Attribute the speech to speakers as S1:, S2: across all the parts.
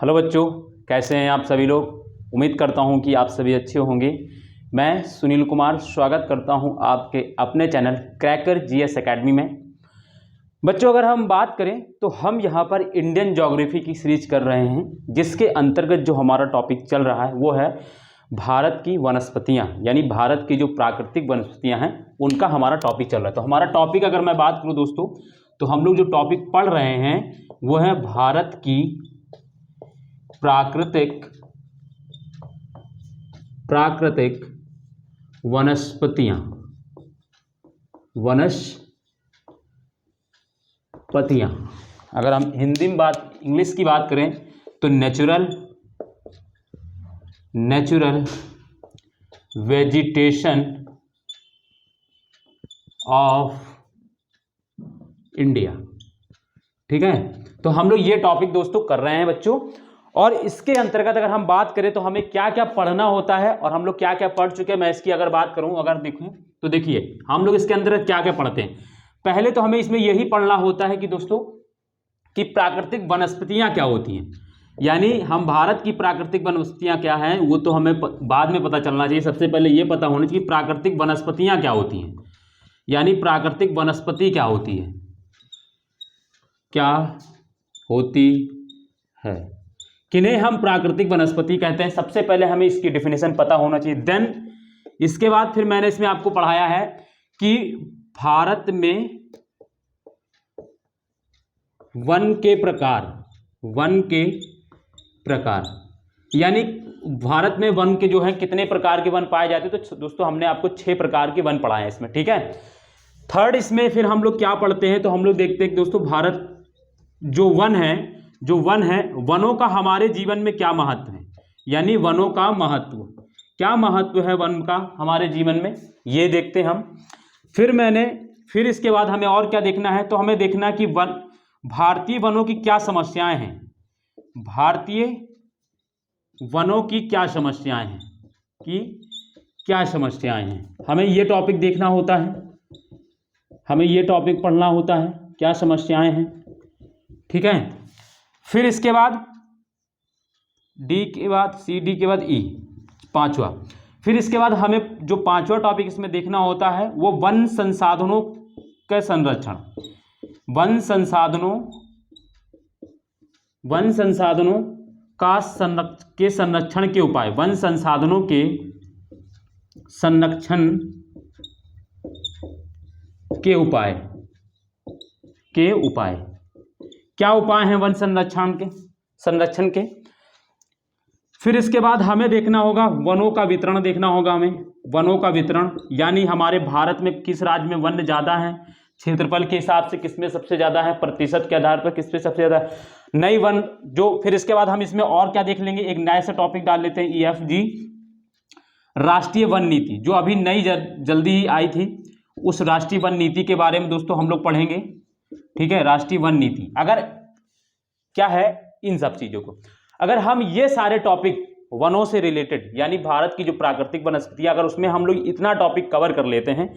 S1: Hello बच्चों, कैसे हैं आप सभी लोग। उम्मीद करता हूं कि आप सभी अच्छे होंगे। मैं सुनील कुमार स्वागत करता हूं आपके अपने चैनल क्रैकर जीएस एकेडमी में। बच्चों, अगर हम बात करें तो हम यहां पर इंडियन ज्योग्राफी की सीरीज कर रहे हैं, जिसके अंतर्गत जो हमारा टॉपिक चल रहा है वो है भारत की वनस्पतियां, यानी भारत की जो प्राकृतिक वनस्पतियां हैं उनका हमारा टॉपिक चल रहा है। तो हमारा टॉपिक अगर मैं बात करूं दोस्तों, तो हम लोग जो टॉपिक पढ़ रहे हैं वो है भारत की प्राकृतिक वनस्पतियां। अगर हम हिंदी में इंग्लिश की बात करें तो नेचुरल वेजिटेशन ऑफ इंडिया। ठीक है, तो हम लोग ये टॉपिक दोस्तों कर रहे हैं बच्चों। और इसके अंतर्गत अगर हम बात करें तो हमें क्या क्या पढ़ना होता है और हम लोग क्या क्या पढ़ चुके हैं, मैं इसकी अगर बात करूं, अगर देखूं तो देखिए हम लोग इसके अंदर क्या क्या पढ़ते हैं। पहले तो हमें इसमें यही पढ़ना होता है कि दोस्तों कि प्राकृतिक वनस्पतियां क्या होती हैं, यानी हम भारत की प्राकृतिक वनस्पतियां क्या हैं वो तो हमें बाद में पता चलना चाहिए। सबसे पहले ये पता होना चाहिए प्राकृतिक वनस्पतियां क्या होती हैं, यानी प्राकृतिक वनस्पति क्या होती है, क्या होती है, किन्हें हम प्राकृतिक वनस्पति कहते हैं। सबसे पहले हमें इसकी डेफिनेशन पता होना चाहिए। देन इसके बाद फिर मैंने इसमें आपको पढ़ाया है कि भारत में वन के प्रकार, यानी भारत में वन के जो है कितने प्रकार के वन पाए जाते हैं। तो दोस्तों हमने आपको 6 प्रकार के वन पढ़ाए हैं इसमें। ठीक है, थर्ड इसमें फिर हम लोग क्या पढ़ते हैं, तो हम लोग देखते हैं कि दोस्तों भारत जो वन है वनों का हमारे जीवन में क्या महत्व है, यानी वनों का महत्व, क्या महत्व है वन का हमारे जीवन में, ये देखते हम। फिर इसके बाद हमें और क्या देखना है, तो हमें देखना कि भारतीय वनों की क्या समस्याएं हैं, भारतीय वनों की क्या समस्याएं हैं, हमें ये टॉपिक देखना होता है, हमें ये टॉपिक पढ़ना होता है, क्या समस्याएं हैं। ठीक है, फिर इसके बाद डी के बाद सी, डी के बाद ई, पांचवा। फिर इसके बाद हमें जो पांचवा टॉपिक इसमें देखना होता है वो वन संसाधनों के संरक्षण, वन संसाधनों के संरक्षण के उपाय, वन संसाधनों के संरक्षण के उपाय, क्या उपाय हैं वन संरक्षण के। फिर इसके बाद हमें देखना होगा वनों का वितरण, देखना होगा हमें वनों का वितरण, यानी हमारे भारत में किस राज्य में वन ज़्यादा है, क्षेत्रफल के हिसाब से किसमें सबसे ज़्यादा है, प्रतिशत के आधार पर किसमें सबसे ज़्यादा नई वन जो। फिर इसके बाद हम इसमें और क्या देख लेंगे, एक नया सा टॉपिक डाल लेते हैं EFG, राष्ट्रीय वन नीति, जो अभी नई जल्दी ही आई थी, उस राष्ट्रीय वन नीति के बारे में दोस्तों हम लोग पढ़ेंगे। ठीक है, राष्ट्रीय वन नीति अगर क्या है, इन सब चीजों को अगर हम ये सारे टॉपिक वनों से रिलेटेड, यानी भारत की जो प्राकृतिक वनस्पतियां, अगर उसमें हम लोग इतना टॉपिक कवर कर लेते हैं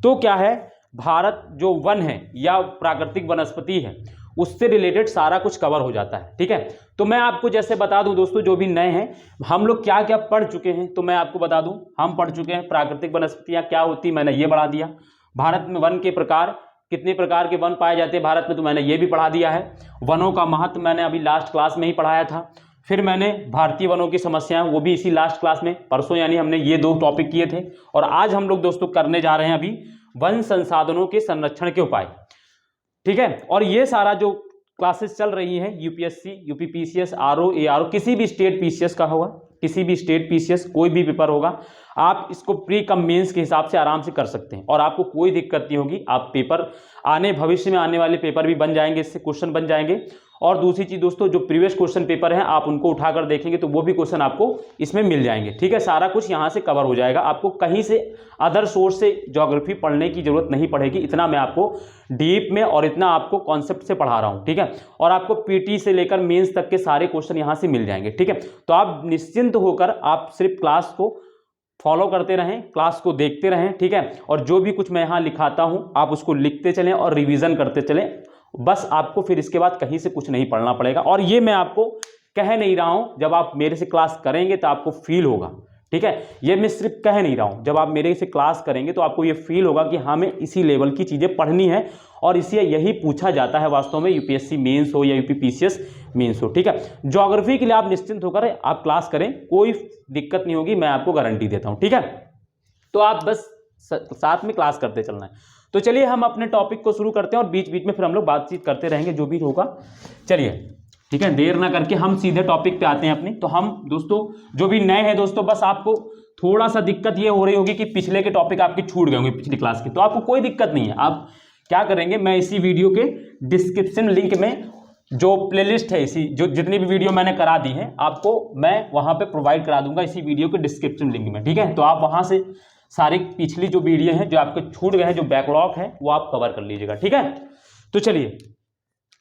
S1: तो क्या है, भारत जो वन है या प्राकृतिक वनस्पति है उससे रिलेटेड सारा कुछ कवर हो जाता है। ठीक है, तो मैं आपको जैसे बता दूं दोस्तों, जो भी नए हैं हम लोग क्या क्या पढ़ चुके हैं, तो मैं आपको बता दूं हम पढ़ चुके हैं प्राकृतिक वनस्पतियां क्या होती, मैंने ये बढ़ा दिया। भारत में वन के प्रकार, कितने प्रकार के वन पाए जाते हैं भारत में, तो मैंने ये भी पढ़ा दिया है। वनों का महत्व मैंने अभी लास्ट क्लास में ही पढ़ाया था। फिर मैंने भारतीय वनों की समस्याएं, वो भी इसी लास्ट क्लास में परसों, यानी हमने ये 2 टॉपिक किए थे। और आज हम लोग दोस्तों करने जा रहे हैं अभी वन संसाधनों के संरक्षण के उपाय। ठीक है, और ये सारा जो क्लासेस चल रही है UPSC, UP PCS, RO, ARO, किसी भी स्टेट PCS का होगा, किसी भी स्टेट PCS कोई भी पेपर होगा, आप इसको प्री कम मेंस के हिसाब से आराम से कर सकते हैं और आपको कोई दिक्कत नहीं होगी। आप पेपर भविष्य में आने वाले पेपर भी बन जाएंगे, इससे क्वेश्चन बन जाएंगे। और दूसरी चीज दोस्तों, जो प्रीवियस क्वेश्चन पेपर हैं आप उनको उठाकर देखेंगे तो वो भी क्वेश्चन आपको इसमें मिल जाएंगे। ठीक है, सारा कुछ यहाँ से कवर हो जाएगा, आपको कहीं से अदर सोर्स से ज्योग्राफी पढ़ने की जरूरत नहीं पड़ेगी। इतना मैं आपको डीप में और इतना आपको कॉन्सेप्ट से पढ़ा रहा हूँ। ठीक है, और आपको PT से लेकर मेंस तक के सारे क्वेश्चन यहाँ से मिल जाएंगे। ठीक है, तो आप निश्चिंत होकर आप सिर्फ क्लास को फॉलो करते रहें, क्लास को देखते रहें। ठीक है, और जो भी कुछ मैं यहाँ लिखाता हूँ आप उसको लिखते चलें और रिवीजन करते चलें, बस आपको फिर इसके बाद कहीं से कुछ नहीं पढ़ना पड़ेगा। और ये मैं आपको कह नहीं रहा हूं, जब आप मेरे से क्लास करेंगे तो आपको फील होगा, ठीक है। ये मैं सिर्फ कह नहीं रहा हूं, जब आप मेरे से क्लास करेंगे तो आपको ये फील होगा कि हमें इसी लेवल की चीजें पढ़नी है और इससे यही पूछा जाता है वास्तव में, यूपीएससी मेंस हो या यूपीपीसीएस मेंस हो, ठीक है। ज्योग्राफी के लिए आप निश्चिंत होकर आप क्लास करें, कोई दिक्कत नहीं होगी, मैं आपको गारंटी देता हूं, ठीक है। तो आप बस साथ में क्लास करते चलना है। तो चलिए हम अपने टॉपिक को शुरू करते हैं और बीच बीच में फिर हम लोग बातचीत करते रहेंगे जो भी होगा। चलिए ठीक है, देर ना करके हम सीधे टॉपिक पे आते हैं अपने। तो हम दोस्तों जो भी नए हैं दोस्तों, बस आपको थोड़ा सा दिक्कत ये हो रही होगी कि पिछले के टॉपिक आपके छूट गए होंगे पिछली क्लास के, तो आपको कोई दिक्कत नहीं है। आप क्या करेंगे, मैं इसी वीडियो के डिस्क्रिप्शन लिंक में जो प्लेलिस्ट है, इसी जो जितनी भी वीडियो मैंने करा दी है आपको मैं वहां पे प्रोवाइड करा दूंगा इसी वीडियो के डिस्क्रिप्शन लिंक में, ठीक है। तो आप वहां से सारी पिछली जो वीडियो हैं जो आपके छूट गए हैं, जो बैकलॉग है, वो आप कवर कर लीजिएगा, ठीक है। तो चलिए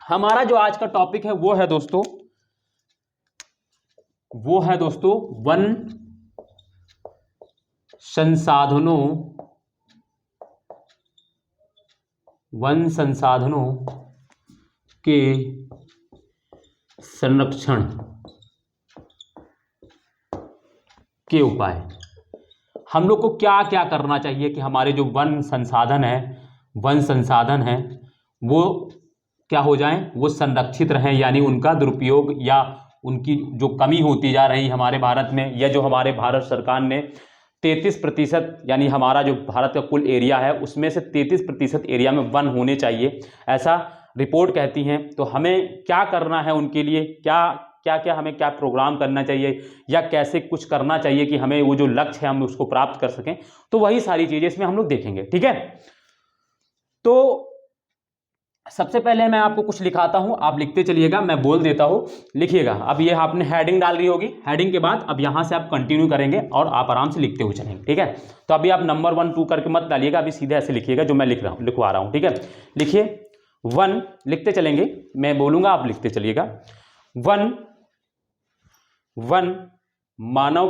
S1: हमारा जो आज का टॉपिक है वो है दोस्तों वन संसाधनों के संरक्षण के उपाय। हम लोग को क्या क्या करना चाहिए कि हमारे जो वन संसाधन है वो क्या हो जाएं, वो संरक्षित रहें, यानी उनका दुरुपयोग या उनकी जो कमी होती जा रही हमारे भारत में, या जो हमारे भारत सरकार ने 33% यानी हमारा जो भारत का कुल एरिया है उसमें से 33% एरिया में वन होने चाहिए, ऐसा रिपोर्ट कहती हैं। तो हमें क्या करना है उनके लिए, क्या हमें क्या प्रोग्राम करना चाहिए या कैसे कुछ करना चाहिए कि हमें वो जो लक्ष्य है हम उसको प्राप्त कर सकें, तो वही सारी चीजें इसमें हम लोग देखेंगे, ठीक है। तो सबसे पहले मैं आपको कुछ लिखाता हूं, आप लिखते चलिएगा, मैं बोल देता हूं, लिखिएगा। अब ये आपने हेडिंग डाल रही होगी, हेडिंग के बाद अब यहां से आप कंटिन्यू करेंगे और आप आराम से लिखते हुए चलेंगे, ठीक है। तो अभी आप नंबर 1 2 करके मत डालिएगा, अभी सीधे ऐसे लिखिएगा जो मैं लिखवा रहा हूं, ठीक है। लिखिए 1, लिखते चलेंगे, मैं बोलूंगा आप लिखते चलिएगा। वन मानव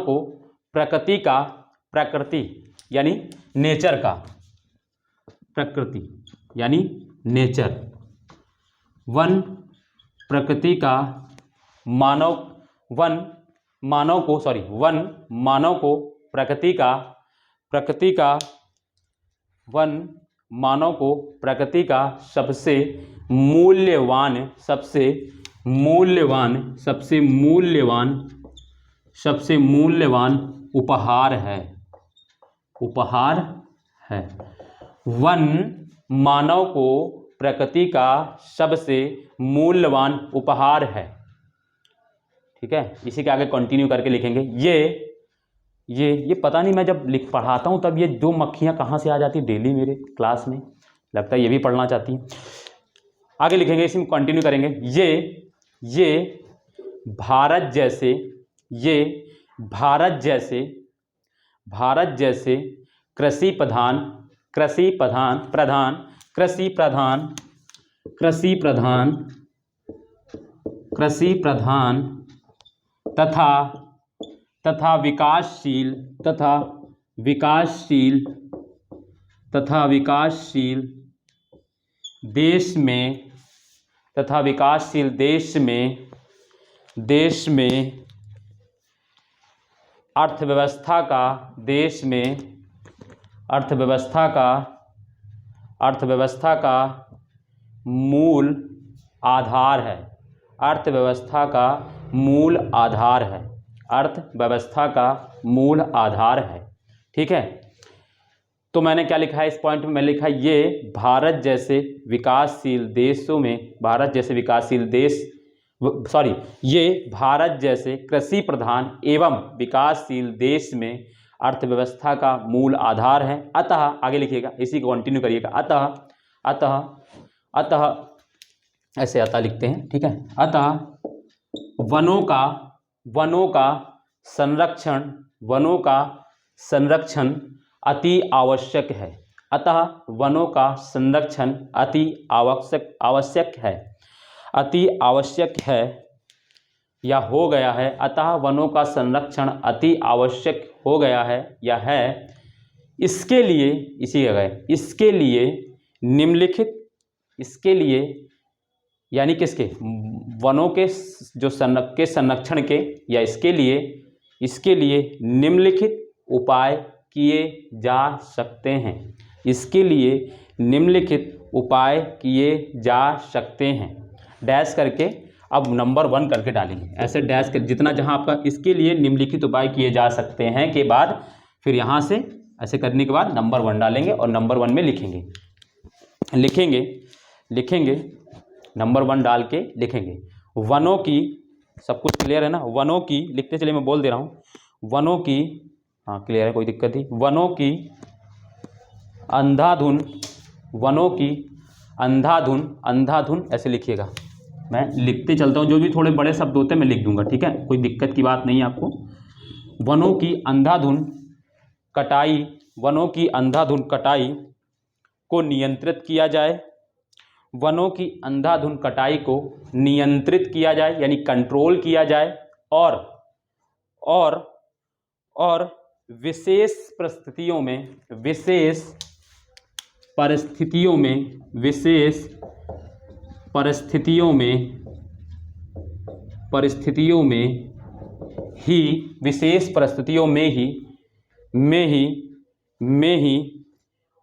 S1: को प्रकृति यानी नेचर का, प्रकृति यानी नेचर, वन प्रकृति का मानव को प्रकृति का सबसे मूल्यवान उपहार है। वन मानव को प्रकृति का सबसे मूल्यवान उपहार है, ठीक है। इसी के आगे कंटिन्यू करके लिखेंगे। ये पता नहीं, मैं जब पढ़ाता हूं तब ये 2 मक्खियां कहां से आ जाती डेली मेरे क्लास में, लगता है ये भी पढ़ना चाहती हैं। आगे लिखेंगे, इसमें कंटिन्यू करेंगे। ये भारत जैसे कृषि प्रधान तथा विकासशील देश में अर्थव्यवस्था का मूल आधार है। अर्थव्यवस्था का मूल आधार है, ठीक है। तो मैंने क्या लिखा है इस पॉइंट में, मैंने लिखा ये भारत जैसे विकासशील कृषि प्रधान एवं विकासशील देश में अर्थव्यवस्था का मूल आधार है। अतः आगे लिखिएगा, इसी को कंटिन्यू करिएगा। अतः ऐसे अतः लिखते हैं, ठीक है। अतः वनों का संरक्षण अति आवश्यक है। अतः वनों का संरक्षण अति आवश्यक है या हो गया है। अतः वनों का संरक्षण अति आवश्यक हो गया है या है। इसके लिए निम्नलिखित इसके लिए यानी किसके, वनों के जो संरक्षण के या इसके लिए निम्नलिखित उपाय किए जा सकते हैं। इसके लिए निम्नलिखित उपाय किए जा सकते हैं। डैश करके अब नंबर 1 करके डालेंगे, ऐसे डैश कर जितना जहां आपका इसके लिए निम्नलिखित उपाय किए जा सकते हैं के बाद फिर यहां से ऐसे करने के बाद नंबर 1 डालेंगे और नंबर 1 में लिखेंगे नंबर 1 डाल के लिखेंगे वनों की, सब कुछ क्लियर है ना, वनों की लिखते चलिए, मैं बोल दे रहा हूँ, वनों की, हाँ क्लियर है, कोई दिक्कत नहीं, वनों की अंधाधुन ऐसे लिखिएगा। मैं लिखते चलता हूँ, जो भी थोड़े बड़े शब्द होते हैं मैं लिख दूंगा, ठीक है, कोई दिक्कत की बात नहीं है आपको। वनों की अंधाधुन कटाई को नियंत्रित किया जाए। वनों की अंधाधुन कटाई को नियंत्रित किया जाए यानी कंट्रोल किया जाए और विशेष परिस्थितियों में ही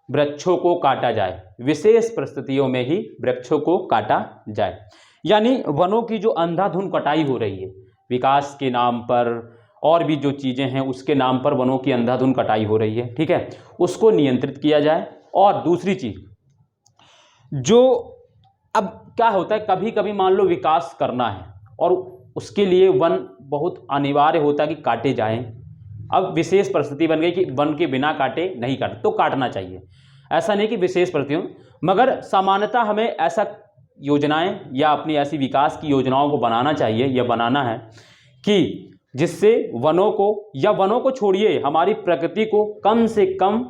S1: वृक्षों को काटा जाए। विशेष परिस्थितियों में ही वृक्षों को काटा जाए, यानी वनों की जो अंधाधुन कटाई हो रही है विकास के नाम पर और भी जो चीज़ें हैं उसके नाम पर वनों की अंधाधुन कटाई हो रही है, ठीक है, उसको नियंत्रित किया जाए। और दूसरी चीज़ जो अब क्या होता है, कभी कभी मान लो विकास करना है और उसके लिए वन बहुत अनिवार्य होता है कि काटे जाएं। अब विशेष परिस्थिति बन गई कि वन के बिना काटे नहीं काटे, तो काटना चाहिए। ऐसा नहीं कि विशेष परिस्थितियों, मगर सामान्यतः हमें ऐसा योजनाएं या अपनी ऐसी विकास की योजनाओं को बनाना चाहिए या बनाना है कि जिससे वनों को छोड़िए, हमारी प्रकृति को कम से कम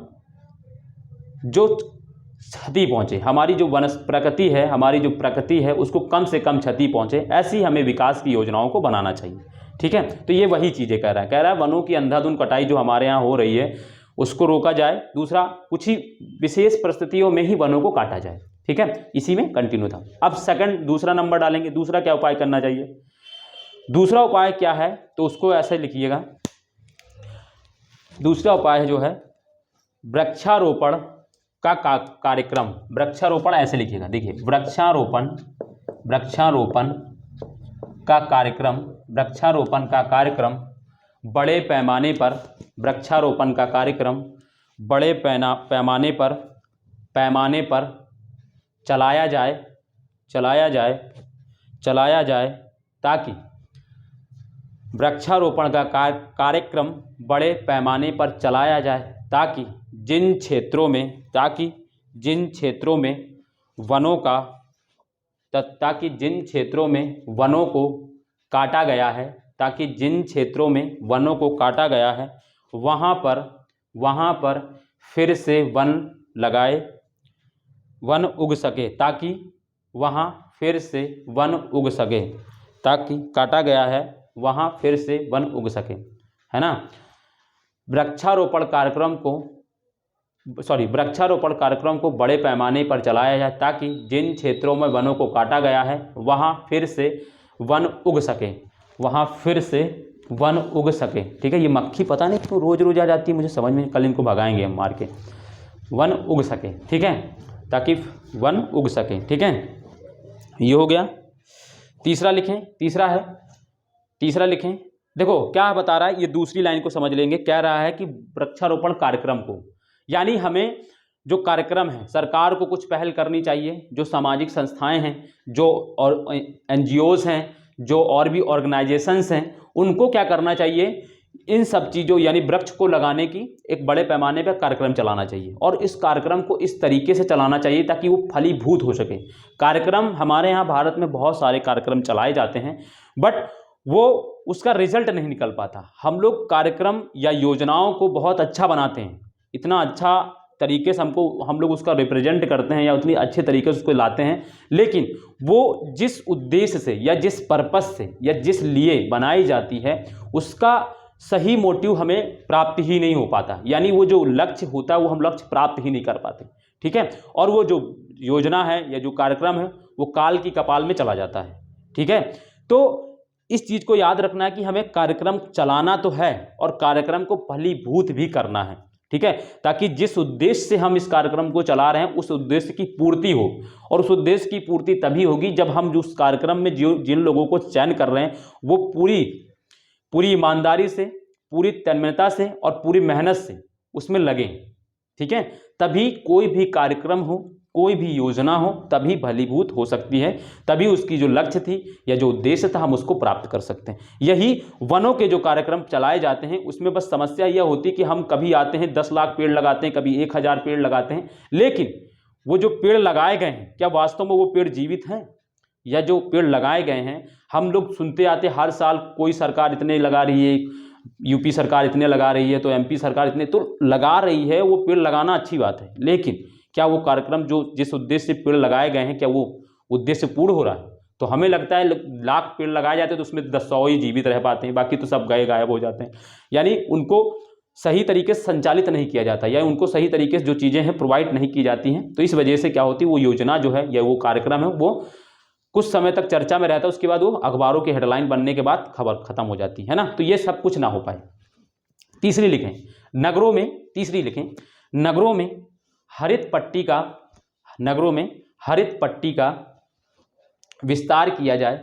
S1: जो क्षति पहुंचे, हमारी जो प्रकृति है, हमारी जो प्रकृति है उसको कम से कम क्षति पहुंचे, ऐसी हमें विकास की योजनाओं को बनाना चाहिए, ठीक है। तो ये वही चीज़ें कह रहा है वनों की अंधाधुन कटाई जो हमारे यहाँ हो रही है उसको रोका जाए। दूसरा, कुछ ही विशेष परिस्थितियों में ही वनों को काटा जाए, ठीक है, इसी में कंटिन्यू था। अब दूसरा नंबर डालेंगे। दूसरा क्या उपाय करना चाहिए, दूसरा उपाय क्या है, तो उसको ऐसे लिखिएगा। दूसरा उपाय जो है वृक्षारोपण का कार्यक्रम। वृक्षारोपण ऐसे लिखिएगा, देखिए वृक्षारोपण का कार्यक्रम बड़े पैमाने पर, वृक्षारोपण का कार्यक्रम बड़े पैमाने पर चलाया जाए ताकि वृक्षारोपण का कार्यक्रम बड़े पैमाने पर चलाया जाए ताकि जिन क्षेत्रों में वनों को काटा गया है, वहाँ पर फिर से वन उग सके, ताकि वहाँ फिर से वन उग सके, ताकि काटा गया है वहाँ फिर से वन उग सके, है ना। वृक्षारोपण कार्यक्रम को बड़े पैमाने पर चलाया जाए ताकि जिन क्षेत्रों में वनों को काटा गया है वहाँ फिर से वन उग सके, ठीक है। ये मक्खी पता नहीं क्यों रोज रोज आ जाती है, मुझे समझ में, कल इनको भगाएंगे हम मार के। वन उग सके, ठीक है, ताकि वन उग सके, ठीक है। ये हो गया। तीसरा लिखें। देखो क्या बता रहा है, ये दूसरी लाइन को समझ लेंगे। कह रहा है कि वृक्षारोपण कार्यक्रम को, यानी हमें जो कार्यक्रम है, सरकार को कुछ पहल करनी चाहिए, जो सामाजिक संस्थाएं हैं, जो और NGOs हैं, जो और भी ऑर्गेनाइजेशंस हैं, उनको क्या करना चाहिए, इन सब चीज़ों यानी वृक्ष को लगाने की एक बड़े पैमाने पर कार्यक्रम चलाना चाहिए। और इस कार्यक्रम को इस तरीके से चलाना चाहिए ताकि वो फलीभूत हो सके। कार्यक्रम हमारे यहाँ भारत में बहुत सारे कार्यक्रम चलाए जाते हैं, बट वो उसका रिजल्ट नहीं निकल पाता। हम लोग कार्यक्रम या योजनाओं को बहुत अच्छा बनाते हैं, इतना अच्छा तरीके से हम लोग उसका रिप्रेजेंट करते हैं या उतनी अच्छे तरीके से उसको लाते हैं, लेकिन वो जिस उद्देश्य से या जिस पर्पस से या जिस लिए बनाई जाती है उसका सही मोटिव हमें प्राप्त ही नहीं हो पाता, यानी वो जो लक्ष्य होता है वो हम लक्ष्य प्राप्त ही नहीं कर पाते, ठीक है। और वो जो योजना है या जो कार्यक्रम है वो काल की कपाल में चला जाता है, ठीक है। तो इस चीज़ को याद रखना है कि हमें कार्यक्रम चलाना तो है और कार्यक्रम को फलीभूत भी करना है, ठीक है, ताकि जिस उद्देश्य से हम इस कार्यक्रम को चला रहे हैं उस उद्देश्य की पूर्ति हो। और उस उद्देश्य की पूर्ति तभी होगी जब हम उस कार्यक्रम में जिन लोगों को चयन कर रहे हैं वो पूरी ईमानदारी से, पूरी तन्मयता से और पूरी मेहनत से उसमें लगें, ठीक है। तभी कोई भी कार्यक्रम हो, कोई भी योजना हो, तभी फलीभूत हो सकती है, तभी उसकी जो लक्ष्य थी या जो उद्देश्य था हम उसको प्राप्त कर सकते हैं। यही वनों के जो कार्यक्रम चलाए जाते हैं उसमें बस समस्या यह होती है कि हम कभी आते हैं 10 लाख पेड़ लगाते हैं, कभी 1000 पेड़ लगाते हैं, लेकिन वो जो पेड़ लगाए गए हैं क्या वास्तव में वो पेड़ जीवित हैं? या जो पेड़ लगाए गए हैं, हम लोग सुनते आते हर साल कोई सरकार इतने लगा रही है, यूपी सरकार इतने लगा रही है, तो एमपी सरकार इतने, तो लगा रही है, वो पेड़ लगाना अच्छी बात है, लेकिन क्या वो कार्यक्रम जो जिस उद्देश्य से पेड़ लगाए गए हैं क्या वो उद्देश्य पूर्ण हो रहा है? तो हमें लगता है लाख पेड़ लगाए जाते हैं तो उसमें 100 ही जीवित रह पाते हैं, बाकी तो सब गए गायब हो जाते हैं। यानी उनको सही तरीके से संचालित नहीं किया जाता या उनको सही तरीके से जो चीज़ें हैं प्रोवाइड नहीं की जाती हैं, तो इस वजह से क्या होती है वो योजना जो है या वो कार्यक्रम है वो कुछ समय तक चर्चा में रहता है, उसके बाद वो अखबारों की हेडलाइन बनने के बाद खबर खत्म हो जाती है ना। तो ये सब कुछ ना हो पाए। तीसरी लिखें, नगरों में, तीसरी लिखें, नगरों में हरित पट्टी का, नगरों में हरित पट्टी का विस्तार किया जाए।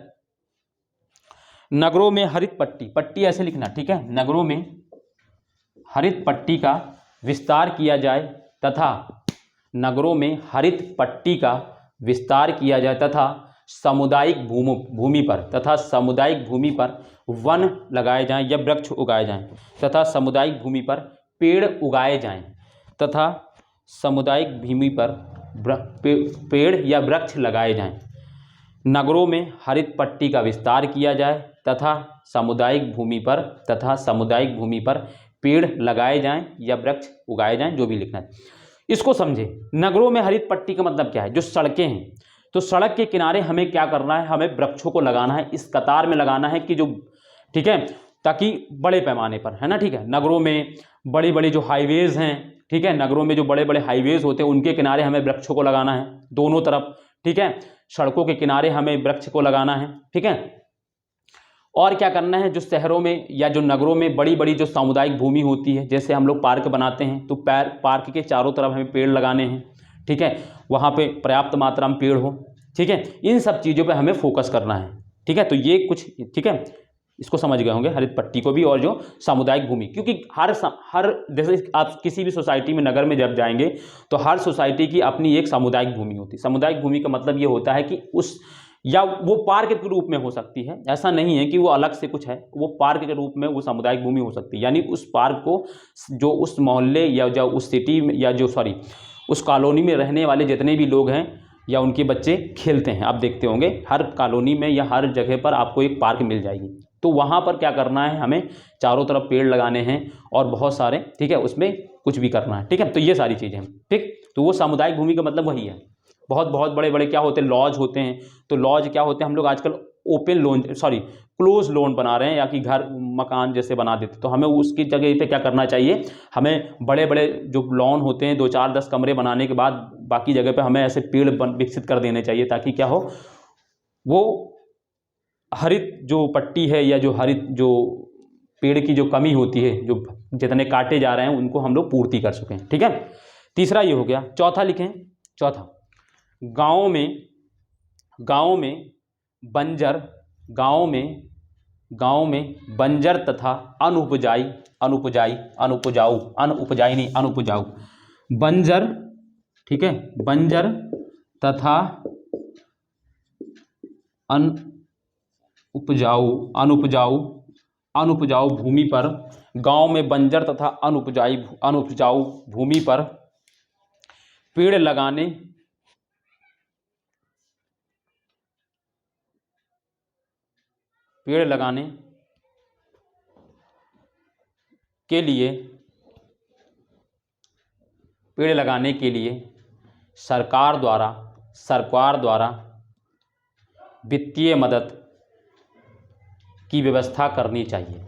S1: नगरों में हरित पट्टी, पट्टी ऐसे लिखना, ठीक है, नगरों में हरित पट्टी का विस्तार किया जाए तथा नगरों में हरित पट्टी का विस्तार किया जाए तथा सामुदायिक भूमि पर तथा सामुदायिक भूमि पर वन लगाए जाएं या वृक्ष उगाए जाएं तथा सामुदायिक भूमि पर पेड़ उगाए जाएं तथा सामुदायिक भूमि पर पेड़ या वृक्ष लगाए जाएं। नगरों में हरित पट्टी का विस्तार किया जाए तथा सामुदायिक भूमि पर पेड़ लगाए जाएं या वृक्ष उगाए जाएं, जो भी लिखना है। इसको समझे, नगरों में हरित पट्टी का मतलब क्या है? जो सड़कें हैं, तो सड़क के किनारे हमें क्या करना है, हमें वृक्षों को लगाना है, इस कतार में लगाना है कि जो, ठीक है, ताकि बड़े पैमाने पर, है ना, ठीक है। नगरों में बड़ी बड़ी जो हाईवेज हैं, ठीक है, नगरों में जो बड़े बड़े हाईवेज होते हैं उनके किनारे हमें वृक्षों को लगाना है दोनों तरफ, ठीक है। सड़कों के किनारे हमें वृक्ष को लगाना है, ठीक है। और क्या करना है, जो शहरों में या जो नगरों में बड़ी बड़ी जो सामुदायिक भूमि होती है, जैसे हम लोग पार्क बनाते हैं तो पार्क के चारों तरफ हमें पेड़ लगाने हैं, ठीक है, वहाँ पे पर्याप्त मात्रा में पेड़ हो, ठीक है। इन सब चीज़ों पे हमें फोकस करना है, ठीक है। तो ये कुछ, ठीक है, इसको समझ गए होंगे, हरित पट्टी को भी और जो सामुदायिक भूमि, क्योंकि हर जैसे आप किसी भी सोसाइटी में, नगर में जब जाएंगे तो हर सोसाइटी की अपनी एक सामुदायिक भूमि होती है। सामुदायिक भूमि का मतलब ये होता है कि उस, या वो पार्क के रूप में हो सकती है, ऐसा नहीं है कि वो अलग से कुछ है, वो पार्क के रूप में वो सामुदायिक भूमि हो सकती है। यानी उस पार्क को जो उस मोहल्ले या जो उस सिटी में या जो उस कॉलोनी में रहने वाले जितने भी लोग हैं या उनके बच्चे खेलते हैं, आप देखते होंगे हर कॉलोनी में या हर जगह पर आपको एक पार्क मिल जाएगी। तो वहाँ पर क्या करना है, हमें चारों तरफ पेड़ लगाने हैं और बहुत सारे, ठीक है, उसमें कुछ भी करना है, ठीक है। तो ये सारी चीज़ें, ठीक। तो वो सामुदायिक भूमि का मतलब वही है। बहुत बहुत बड़े बड़े क्या होते हैं, लॉज होते हैं। तो लॉज क्या होते हैं, हम लोग आजकल ओपन लोन, क्लोज लोन बना रहे हैं, या कि घर मकान जैसे बना देते। तो हमें उसकी जगह पे क्या करना चाहिए, हमें बड़े बड़े जो लॉन होते हैं 2 4 10 कमरे बनाने के बाद बाकी जगह पे हमें ऐसे पेड़ विकसित कर देने चाहिए, ताकि क्या हो, वो हरित जो पट्टी है या जो हरित जो पेड़ की जो कमी होती है, जो जितने काटे जा रहे हैं उनको हम लोग पूर्ति कर सकें, ठीक है। तीसरा ये हो गया। चौथा लिखें, चौथा, गाँव में बंजर, गाँव में बंजर तथा अनुपजाऊ बंजर, ठीक है, बंजर तथा अनुपजाऊ भूमि पर, गांव में बंजर तथा अनुपजाऊ भूमि पर पेड़ लगाने के लिए सरकार द्वारा वित्तीय मदद की व्यवस्था करनी चाहिए।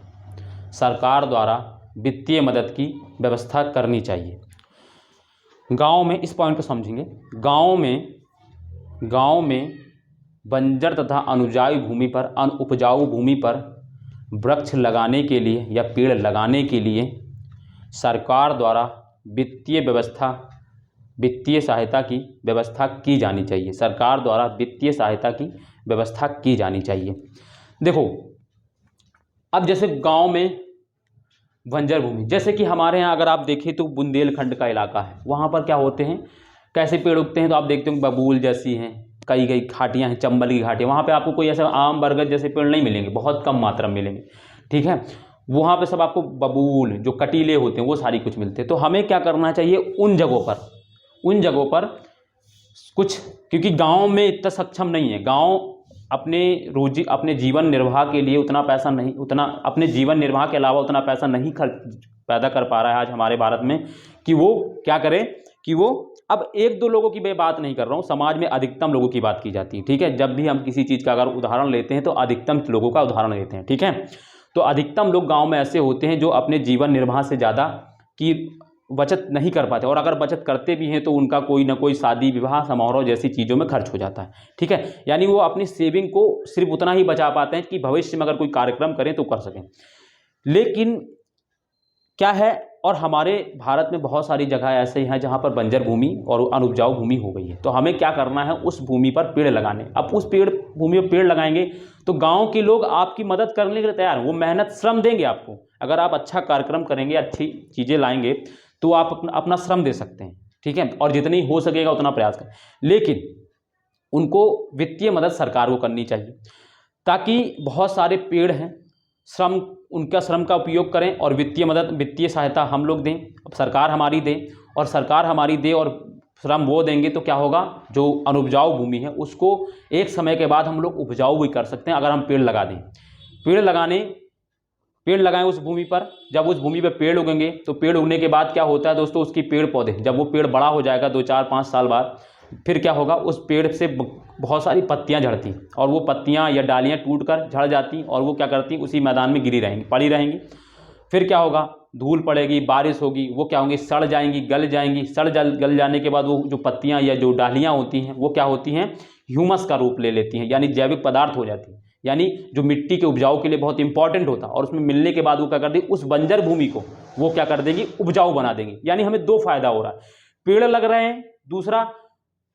S1: सरकार द्वारा वित्तीय मदद की व्यवस्था करनी चाहिए। गांव में, इस पॉइंट को समझेंगे, गांव में बंजर तथा उपजाऊ भूमि पर वृक्ष लगाने के लिए या पेड़ लगाने के लिए सरकार द्वारा वित्तीय सहायता की व्यवस्था की जानी चाहिए। सरकार द्वारा वित्तीय सहायता की व्यवस्था की जानी चाहिए। देखो, अब जैसे गांव में बंजर भूमि, जैसे कि हमारे यहाँ अगर आप देखें तो बुंदेलखंड का इलाका है, वहाँ पर क्या होते हैं, कैसे पेड़ उगते हैं, तो आप देखते हो बबूल जैसी हैं, कई घाटियाँ हैं, चंबल की घाटियाँ, वहाँ पे आपको कोई ऐसे आम बरगद जैसे पेड़ नहीं मिलेंगे, बहुत कम मात्रा में मिलेंगे। ठीक है, वहाँ पे सब आपको बबूल जो कटीले होते हैं वो सारी कुछ मिलते हैं। तो हमें क्या करना चाहिए, उन जगहों पर कुछ, क्योंकि गांव में इतना सक्षम नहीं है, गांव अपने जीवन निर्वाह के लिए अपने जीवन निर्वाह के अलावा उतना पैसा नहीं पैदा कर पा रहा है आज हमारे भारत में, कि वो क्या करे, कि वो, अब एक दो लोगों की मैं बात नहीं कर रहा हूँ, समाज में अधिकतम लोगों की बात की जाती है। ठीक है, जब भी हम किसी चीज़ का अगर उदाहरण लेते हैं तो अधिकतम लोगों का उदाहरण लेते हैं। ठीक है, तो अधिकतम लोग गांव में ऐसे होते हैं जो अपने जीवन निर्वाह से ज़्यादा की बचत नहीं कर पाते, और अगर बचत करते भी हैं तो उनका कोई ना कोई शादी विवाह समारोह जैसी चीज़ों में खर्च हो जाता है। ठीक है, यानी वो अपनी सेविंग को सिर्फ उतना ही बचा पाते हैं कि भविष्य में अगर कोई कार्यक्रम करें तो कर सकें। लेकिन क्या है, और हमारे भारत में बहुत सारी जगह ऐसे हैं जहाँ पर बंजर भूमि और अनुपजाऊ भूमि हो गई है। तो हमें क्या करना है, उस भूमि पर पेड़ लगाने। अब उस भूमि पर पेड़ लगाएंगे तो गांव के लोग आपकी मदद करने के लिए तैयार हैं, वो मेहनत श्रम देंगे आपको। अगर आप अच्छा कार्यक्रम करेंगे, अच्छी चीज़ें लाएंगे तो आप अपना श्रम दे सकते हैं। ठीक है, और जितनी हो सकेगा उतना प्रयास करें, लेकिन उनको वित्तीय मदद सरकार को करनी चाहिए, ताकि बहुत सारे पेड़ हैं, उनका श्रम का उपयोग करें और वित्तीय सहायता हम लोग दें, सरकार हमारी दे, और सरकार हमारी दे और श्रम वो देंगे तो क्या होगा, जो अनुपजाऊ भूमि है उसको एक समय के बाद हम लोग उपजाऊ भी कर सकते हैं अगर हम पेड़ लगा दें। पेड़ लगाएं उस भूमि पर। जब उस भूमि पर पेड़ उगेंगे तो पेड़ उगने के बाद क्या होता है दोस्तों, उसकी पेड़ पौधे, जब वो पेड़ बड़ा हो जाएगा 2 4 5 साल बाद, फिर क्या होगा, उस पेड़ से बहुत सारी पत्तियां झड़ती, और वो पत्तियां या डालियां टूटकर झड़ जाती, और वो क्या करती, उसी मैदान में पड़ी रहेंगी। फिर क्या होगा, धूल पड़ेगी, बारिश होगी, वो क्या होंगी, सड़ जाएंगी, गल जाएंगी। गल जाने के बाद वो जो पत्तियां या जो डालियां होती हैं वो क्या होती हैं, ह्यूमस का रूप ले लेती हैं, यानी जैविक पदार्थ हो जाती है, यानी जो मिट्टी के उपजाऊ के लिए बहुत इंपॉर्टेंट होता है, और उसमें मिलने के बाद वो क्या कर देगी, उस बंजर भूमि को वो क्या कर देगी, उपजाऊ बना देंगी। यानी हमें 2 फायदा हो रहा है, पेड़ लग रहे हैं, दूसरा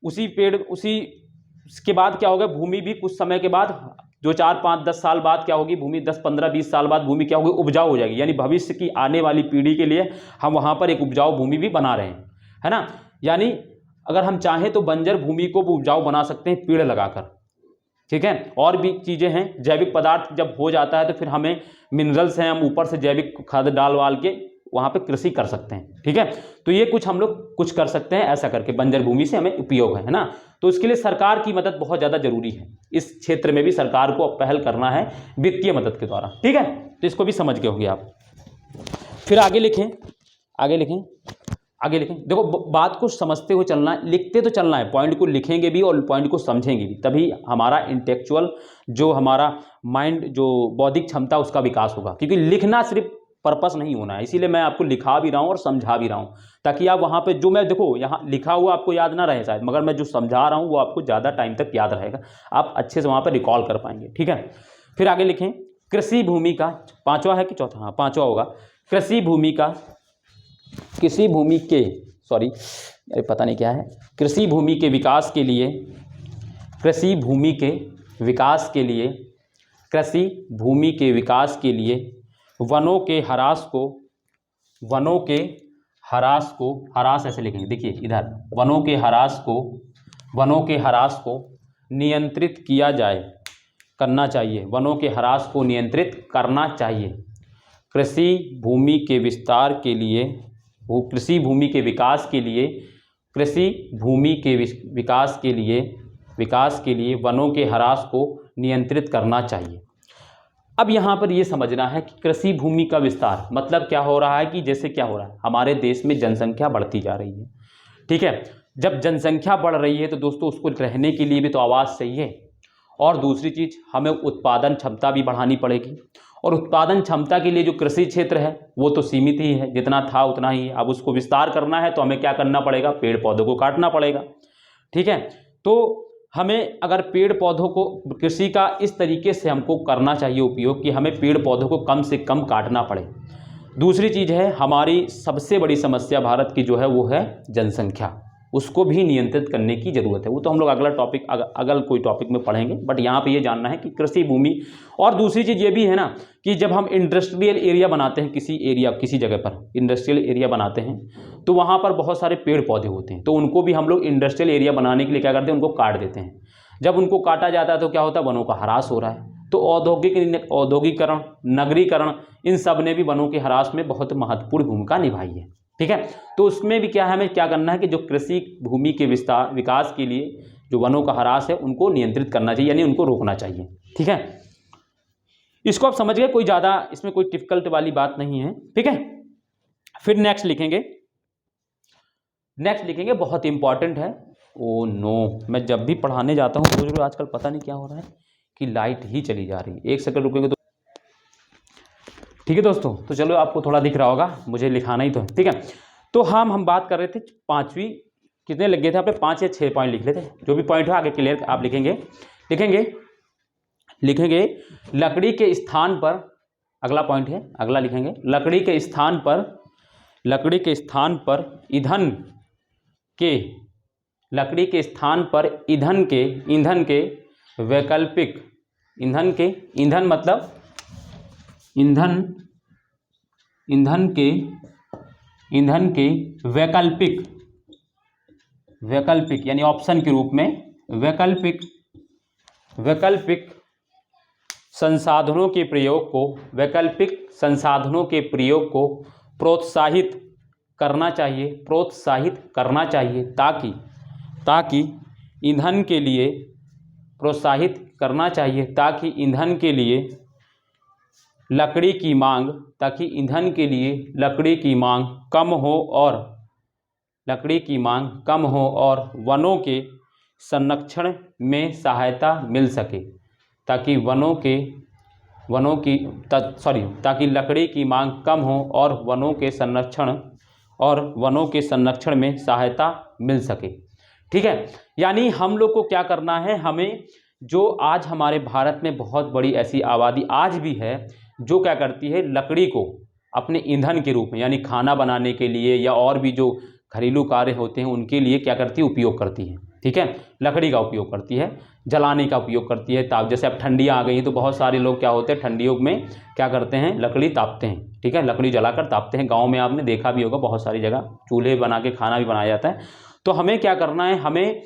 S1: उसके बाद क्या होगा, भूमि भी कुछ समय के बाद, 2 4 5 10 साल बाद क्या होगी, भूमि 10 15 20 साल बाद भूमि क्या होगी, उपजाऊ हो जाएगी। यानी भविष्य की आने वाली पीढ़ी के लिए हम वहाँ पर एक उपजाऊ भूमि भी बना रहे हैं, है ना। यानी अगर हम चाहें तो बंजर भूमि को उपजाऊ बना सकते हैं पेड़ लगाकर। ठीक है, और भी चीज़ें हैं, जैविक पदार्थ जब हो जाता है तो फिर हमें मिनरल्स हैं, हम ऊपर से जैविक खाद डाल वाल के वहाँ पे कृषि कर सकते हैं। ठीक है, तो ये हम लोग कुछ कर सकते हैं, ऐसा करके बंजर भूमि से हमें उपयोग है ना। तो इसके लिए सरकार की मदद बहुत ज़्यादा जरूरी है, इस क्षेत्र में भी सरकार को पहल करना है वित्तीय मदद के द्वारा। ठीक है, तो इसको भी समझ गए होंगे आप। फिर आगे लिखें। देखो, बात को समझते हुए चलना है, लिखते तो चलना है, पॉइंट को लिखेंगे भी और पॉइंट को समझेंगे भी, तभी हमारा इंटेलेक्चुअल, जो हमारा माइंड, जो बौद्धिक क्षमता, उसका विकास होगा। क्योंकि लिखना सिर्फ पर्पस नहीं होना है, इसीलिए मैं आपको लिखा भी रहा हूँ और समझा भी रहा हूँ, ताकि आप वहाँ पे जो मैं, देखो यहाँ लिखा हुआ आपको याद ना रहे शायद, मगर मैं जो समझा रहा हूँ वो आपको ज़्यादा टाइम तक याद रहेगा, आप अच्छे से वहाँ पर रिकॉल कर पाएंगे। ठीक है, फिर आगे लिखें। कृषि भूमि का 5वां है कि चौथा, हाँ 5वां होगा। कृषि भूमि के पता नहीं क्या है, कृषि भूमि के विकास के लिए वनों के ह्रास ऐसे लिखेंगे, देखिए इधर, वनों के ह्रास को नियंत्रित करना चाहिए, वनों के ह्रास को नियंत्रित करना चाहिए। कृषि भूमि के विकास के लिए वनों के ह्रास को नियंत्रित करना चाहिए। अब यहाँ पर ये समझना है कि कृषि भूमि का विस्तार मतलब क्या हो रहा है, कि जैसे क्या हो रहा है, हमारे देश में जनसंख्या बढ़ती जा रही है। ठीक है, जब जनसंख्या बढ़ रही है तो दोस्तों उसको रहने के लिए भी तो आवास चाहिए, और दूसरी चीज़ हमें उत्पादन क्षमता भी बढ़ानी पड़ेगी, और उत्पादन क्षमता के लिए जो कृषि क्षेत्र है वो तो सीमित ही है, जितना था उतना ही है। अब उसको विस्तार करना है तो हमें क्या करना पड़ेगा, पेड़ पौधों को काटना पड़ेगा। ठीक है, तो हमें अगर पेड़ पौधों को कृषि का इस तरीके से हमको करना चाहिए उपयोग कि हमें पेड़ पौधों को कम से कम काटना पड़े। दूसरी चीज़ है, हमारी सबसे बड़ी समस्या भारत की जो है वो है जनसंख्या, उसको भी नियंत्रित करने की ज़रूरत है। वो तो हम लोग अगला टॉपिक अगल कोई टॉपिक में पढ़ेंगे, बट यहाँ पे ये जानना है कि कृषि भूमि। और दूसरी चीज़ ये भी है ना कि जब हम इंडस्ट्रियल एरिया बनाते हैं, किसी जगह पर इंडस्ट्रियल एरिया बनाते हैं तो वहाँ पर बहुत सारे पेड़ पौधे होते हैं, तो उनको भी हम लोग इंडस्ट्रियल एरिया बनाने के लिए क्या करते हैं, उनको काट देते हैं। जब उनको काटा जाता है तो क्या होता है, वनों का ह्रास हो रहा है। तो औद्योगिकरण, नगरीकरण, इन सब ने भी वनों के ह्रास में बहुत महत्वपूर्ण भूमिका निभाई है। ठीक है, तो उसमें भी क्या है, हमें क्या करना है कि जो कृषि भूमि के विकास के लिए जो वनों का ह्रास है उनको नियंत्रित करना चाहिए, यानी उनको रोकना चाहिए। ठीक है, इसको आप समझ गए, कोई ज़्यादा इसमें कोई डिफिकल्ट वाली बात नहीं है। ठीक है, फिर नेक्स्ट लिखेंगे बहुत इंपॉर्टेंट है। ओ नो, मैं जब भी पढ़ाने जाता हूँ रोज आजकल पता नहीं क्या हो रहा है कि लाइट ही चली जा रही है। 1 सेकंड रुकेंगे तो ठीक है दोस्तों, तो चलो आपको थोड़ा दिख रहा होगा, मुझे लिखाना ही तो है। ठीक है, तो हम बात कर रहे थे 5वीं, कितने लग गए थे आपने, 5 या 6 पॉइंट लिख लेते, जो भी पॉइंट हो आगे क्लियर आप लिखेंगे लकड़ी के स्थान पर, अगला पॉइंट है, अगला लिखेंगे लकड़ी के स्थान पर ईंधन के वैकल्पिक, ईंधन मतलब ईंधन के वैकल्पिक यानी ऑप्शन के रूप में वैकल्पिक संसाधनों के प्रयोग को प्रोत्साहित करना चाहिए ताकि ईंधन के लिए लकड़ी की मांग कम हो और वनों के संरक्षण में सहायता मिल सके, ताकि लकड़ी की मांग कम हो और वनों के संरक्षण में सहायता मिल सके। ठीक है, यानी हम लोग को क्या करना है, हमें जो आज हमारे भारत में बहुत बड़ी ऐसी आबादी आज भी है जो क्या करती है, लकड़ी को अपने ईंधन के रूप में, यानी खाना बनाने के लिए या और भी जो घरेलू कार्य होते हैं उनके लिए क्या करती है, उपयोग करती है। ठीक है, लकड़ी का उपयोग करती है, जलाने का उपयोग करती है। ताप, जैसे अब ठंडियाँ आ गई हैं तो बहुत सारे लोग क्या होते हैं, ठंडियों में क्या करते हैं, लकड़ी तापते हैं। ठीक है, लकड़ी जलाकर तापते हैं। गाँव में आपने देखा भी होगा, बहुत सारी जगह चूल्हे बना के खाना भी बनाया जाता है। तो हमें क्या करना है, हमें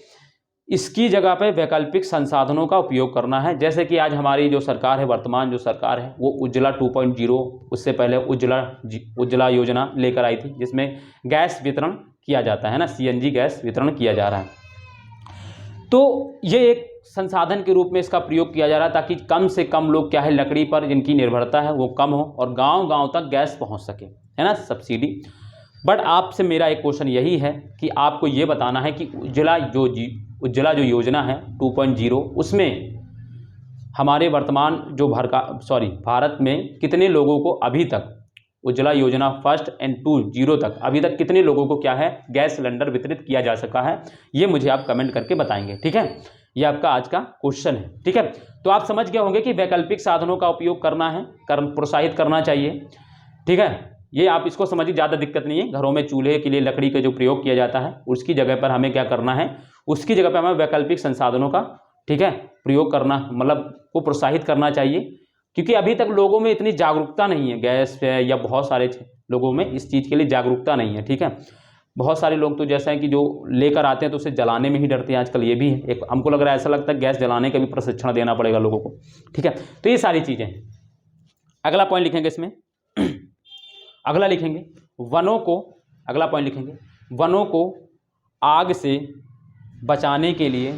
S1: इसकी जगह पे वैकल्पिक संसाधनों का उपयोग करना है। जैसे कि आज हमारी जो सरकार है, वर्तमान जो सरकार है, वो उज्ज्वला 2.0, उससे पहले उज्ज्वला योजना लेकर आई थी, जिसमें गैस वितरण किया जाता है ना, CNG गैस वितरण किया जा रहा है। तो ये एक संसाधन के रूप में इसका प्रयोग किया जा रहा है ताकि कम से कम लोग क्या है, लकड़ी पर जिनकी निर्भरता है वो कम हो और गांव-गांव तक गैस पहुंच सके, है ना, सब्सिडी। बट आपसे मेरा एक क्वेश्चन यही है कि आपको ये बताना है कि उज्ज्वला जो योजना है 2.0, उसमें हमारे वर्तमान जो भारत में कितने लोगों को अभी तक उज्ज्वला योजना 1 और 2.0 तक अभी तक कितने लोगों को क्या है, गैस सिलेंडर वितरित किया जा सका है, ये मुझे आप कमेंट करके बताएंगे। ठीक है, ये आपका आज का क्वेश्चन है। ठीक है, तो आप समझ गए होंगे कि वैकल्पिक साधनों का उपयोग करना है, प्रोत्साहित करना चाहिए। ठीक है, ये आप इसको समझिए, ज़्यादा दिक्कत नहीं है। घरों में चूल्हे के लिए लकड़ी का जो प्रयोग किया जाता है उसकी जगह पर हमें क्या करना है, उसकी जगह पर हमें वैकल्पिक संसाधनों का, ठीक है, प्रयोग करना, मतलब को प्रोत्साहित करना चाहिए। क्योंकि अभी तक लोगों में इतनी जागरूकता नहीं है गैस पे, या बहुत सारे लोगों में इस चीज़ के लिए जागरूकता नहीं है। ठीक है, बहुत सारे लोग तो जैसा है कि जो लेकर आते हैं तो उसे जलाने में ही डरते हैं आजकल। ये भी है एक, हमको लग रहा है, ऐसा लगता है गैस जलाने का भी प्रशिक्षण देना पड़ेगा लोगों को। ठीक है, तो ये सारी चीज़ें। अगला पॉइंट लिखेंगे इसमें, अगला लिखेंगे वनों को, अगला पॉइंट लिखेंगे वनों को आग से बचाने के लिए,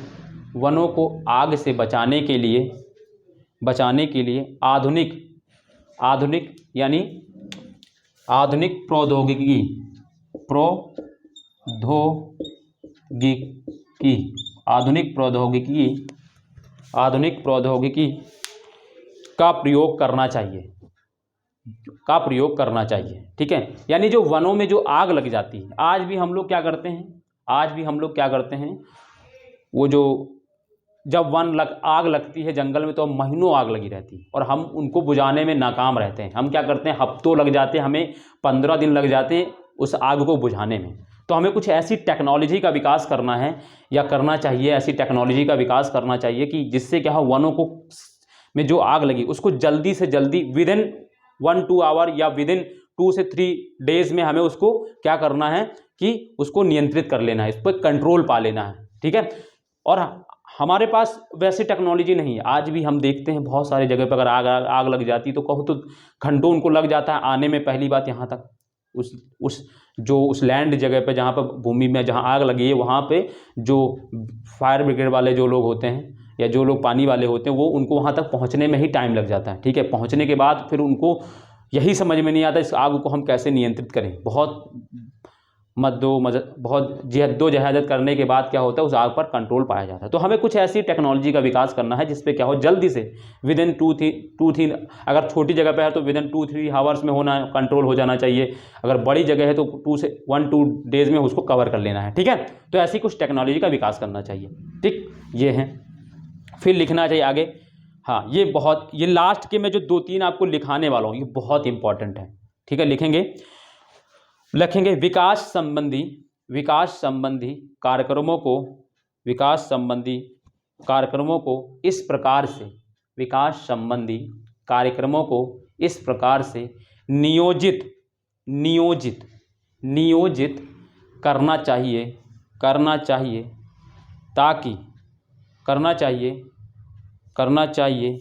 S1: वनों को आग से बचाने के लिए आधुनिक यानी आधुनिक प्रौद्योगिकी का प्रयोग करना चाहिए। का प्रयोग करना चाहिए। ठीक है, यानी जो वनों में जो आग लग जाती है, आज भी हम लोग क्या करते हैं, वो जो जब आग लगती है जंगल में तो महीनों आग लगी रहती है और हम उनको बुझाने में नाकाम रहते हैं। हम क्या करते हैं, हफ्तों लग जाते हैं, हमें 15 दिन लग जाते हैं उस आग को बुझाने में। तो हमें कुछ ऐसी टेक्नोलॉजी का विकास करना है या करना चाहिए, ऐसी टेक्नोलॉजी का विकास करना चाहिए कि जिससे क्या हो, वनों को में जो आग लगी उसको जल्दी से जल्दी विदिन 1-2 आवर या विदिन 2 से 3 डेज में हमें उसको क्या करना है कि उसको नियंत्रित कर लेना है, इस पर कंट्रोल पा लेना है। ठीक है, और हमारे पास वैसी टेक्नोलॉजी नहीं है। आज भी हम देखते हैं बहुत सारी जगह पर अगर आग लग जाती तो कहो तो घंटों उनको लग जाता है आने में। पहली बात यहाँ तक उस लैंड जगह पे जहाँ पर भूमि में जहाँ आग लगी है वहाँ पे जो फायर ब्रिगेड वाले जो लोग होते हैं या जो लोग पानी वाले होते हैं वो उनको वहाँ तक पहुँचने में ही टाइम लग जाता है। ठीक है, पहुँचने के बाद फिर उनको यही समझ में नहीं आता इस आग को हम कैसे नियंत्रित करें। बहुत जद्दोजहद करने के बाद क्या होता है, उस आग पर कंट्रोल पाया जाता है। तो हमें कुछ ऐसी टेक्नोलॉजी का विकास करना है जिसपे क्या हो, जल्दी से विदिन 2-3 अगर छोटी जगह पे है तो विदिन 2-3 आवर्स में होना कंट्रोल हो जाना चाहिए। अगर बड़ी जगह है तो 1-2 डेज में उसको कवर कर लेना है। ठीक है, तो ऐसी कुछ टेक्नोलॉजी का विकास करना चाहिए। ठीक, ये है। फिर लिखना चाहिए आगे। हाँ, ये लास्ट के मैं जो 2-3 आपको लिखाने वाला हूँ ये बहुत इंपॉर्टेंट है। ठीक है, लिखेंगे विकास संबंधी कार्यक्रमों को इस प्रकार से नियोजित करना चाहिए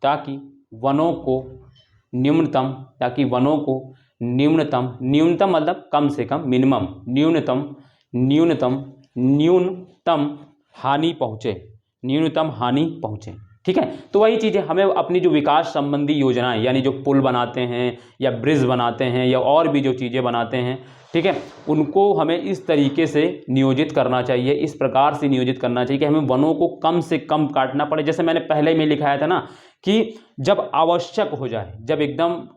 S1: ताकि वनों को न्यूनतम मतलब कम से कम, मिनिमम, न्यूनतम हानि पहुँचे। ठीक है, तो वही चीज़ है, हमें अपनी जो विकास संबंधी योजनाएं यानी जो पुल बनाते हैं या ब्रिज बनाते हैं या और भी जो चीज़ें बनाते हैं, ठीक है, उनको हमें इस तरीके से नियोजित करना चाहिए, इस प्रकार से नियोजित करना चाहिए कि हमें वनों को कम से कम काटना पड़े। जैसे मैंने पहले में लिखाया था ना कि जब आवश्यक हो जाए, जब एकदम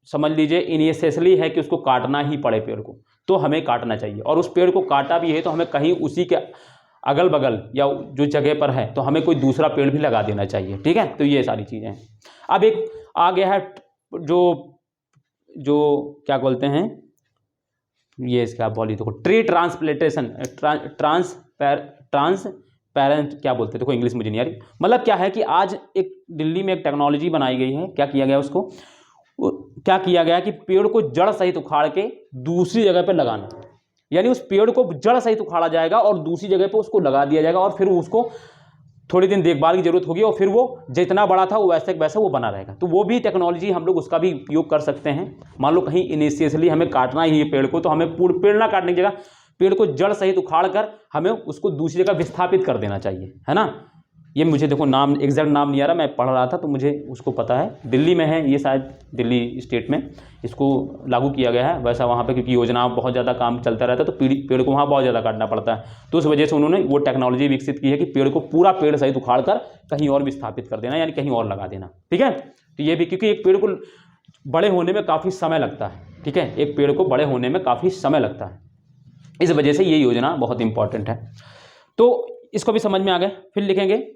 S1: समझ लीजिए इनिशियसली है कि उसको काटना ही पड़े पेड़ को, तो हमें काटना चाहिए। और उस पेड़ को काटा भी है तो हमें कहीं उसी के अगल बगल या जो जगह पर है तो हमें कोई दूसरा पेड़ भी लगा देना चाहिए। ठीक है, तो ये सारी चीज़ें हैं। अब एक आ गया है जो क्या बोलते हैं, ये इसका बोली देखो, ट्री ट्रांसप्लांटेशन, ट्रांसपेरेंट क्या बोलते हैं, देखो इंग्लिश मुझे नहीं आ रही। मतलब क्या है कि आज एक दिल्ली में एक टेक्नोलॉजी बनाई गई है। क्या किया गया कि पेड़ को जड़ सहित उखाड़ के दूसरी जगह पर लगाना, यानी उस पेड़ को जड़ सहित उखाड़ा जाएगा और दूसरी जगह पे उसको लगा दिया जाएगा और फिर उसको थोड़ी दिन देखभाल की जरूरत होगी और फिर वो जितना बड़ा था वो वैसे वैसे वो बना रहेगा। तो वो भी टेक्नोलॉजी हम लोग उसका भी उपयोग कर सकते हैं। मान लो कहीं इनिशियली हमें काटना ही है पेड़ को, तो हमें पूर्ण पेड़ ना काटने की जगह पेड़ को जड़ सहित उखाड़ कर हमें उसको दूसरी जगह विस्थापित कर देना चाहिए, है ना। ये मुझे देखो नाम एग्जैक्ट नाम नहीं आ रहा, मैं पढ़ रहा था तो मुझे उसको पता है। दिल्ली में है ये, शायद दिल्ली स्टेट में इसको लागू किया गया है। वैसा वहाँ पे क्योंकि योजना बहुत ज़्यादा काम चलता रहता है तो पेड़ को वहाँ बहुत ज़्यादा काटना पड़ता है, तो उस वजह से उन्होंने वो टेक्नोलॉजी विकसित की है कि पेड़ को पूरा पेड़ सहित उखाड़ कर कहीं और विस्थापित कर देना, यानी कहीं और लगा देना। ठीक है, तो ये भी क्योंकि एक पेड़ को बड़े होने में काफ़ी समय लगता है। ठीक है, एक पेड़ को बड़े होने में काफ़ी समय लगता है, इस वजह से ये योजना बहुत इंपॉर्टेंट है। तो इसको भी समझ में आ गए। फिर लिखेंगे,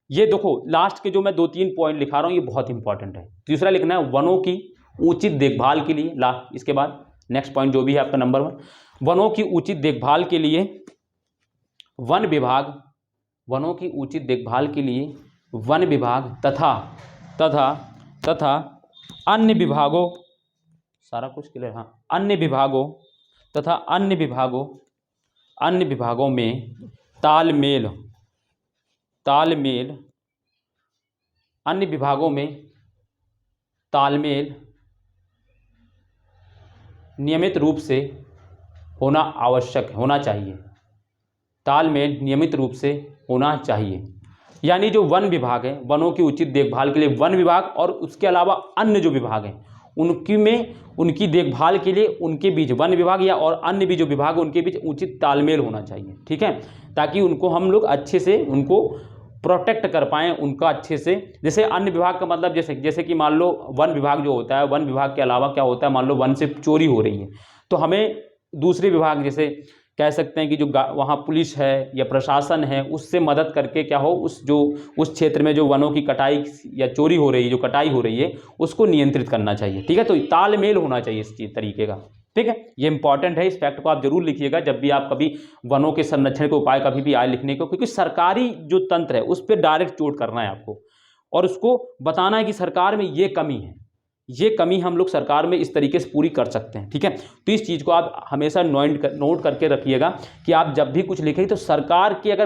S1: ये देखो लास्ट के जो मैं 2-3 पॉइंट लिखा रहा हूँ ये बहुत इंपॉर्टेंट है। तीसरा लिखना है वनों की उचित देखभाल के लिए, इसके बाद नेक्स्ट पॉइंट जो भी है आपका नंबर 1, वनों की उचित देखभाल के लिए वन विभाग तथा अन्य विभागों, सारा कुछ क्लियर, हाँ, अन्य विभागों में तालमेल नियमित रूप से होना चाहिए। यानी जो वन विभाग है, वनों की उचित देखभाल के लिए वन विभाग और उसके अलावा अन्य जो विभाग हैं उनकी देखभाल के लिए उनके बीच, वन विभाग या और अन्य भी जो विभाग है उनके बीच उचित तालमेल होना चाहिए। ठीक है, ताकि उनको हम लोग अच्छे से उनको प्रोटेक्ट कर पाएँ उनका अच्छे से। जैसे अन्य विभाग का मतलब जैसे कि मान लो वन विभाग जो होता है, वन विभाग के अलावा क्या होता है, मान लो वन से चोरी हो रही है तो हमें दूसरे विभाग जैसे कह सकते हैं कि जो वहाँ पुलिस है या प्रशासन है उससे मदद करके क्या हो, उस क्षेत्र में जो वनों की कटाई या चोरी हो रही है, जो कटाई हो रही है उसको नियंत्रित करना चाहिए। ठीक है, तो तालमेल होना चाहिए इस चीज़ तरीके का। ठीक है, ये इंपॉर्टेंट है, इस फैक्ट को आप जरूर लिखिएगा जब भी आप कभी वनों के संरक्षण के उपाय कभी भी आए लिखने को, क्योंकि सरकारी जो तंत्र है उस पर डायरेक्ट चोट करना है आपको और उसको बताना है कि सरकार में ये कमी है, ये कमी हम लोग सरकार में इस तरीके से पूरी कर सकते हैं। ठीक है, तो इस चीज़ को आप हमेशा नोट करके रखिएगा कि आप जब भी कुछ लिखें तो सरकार के अगर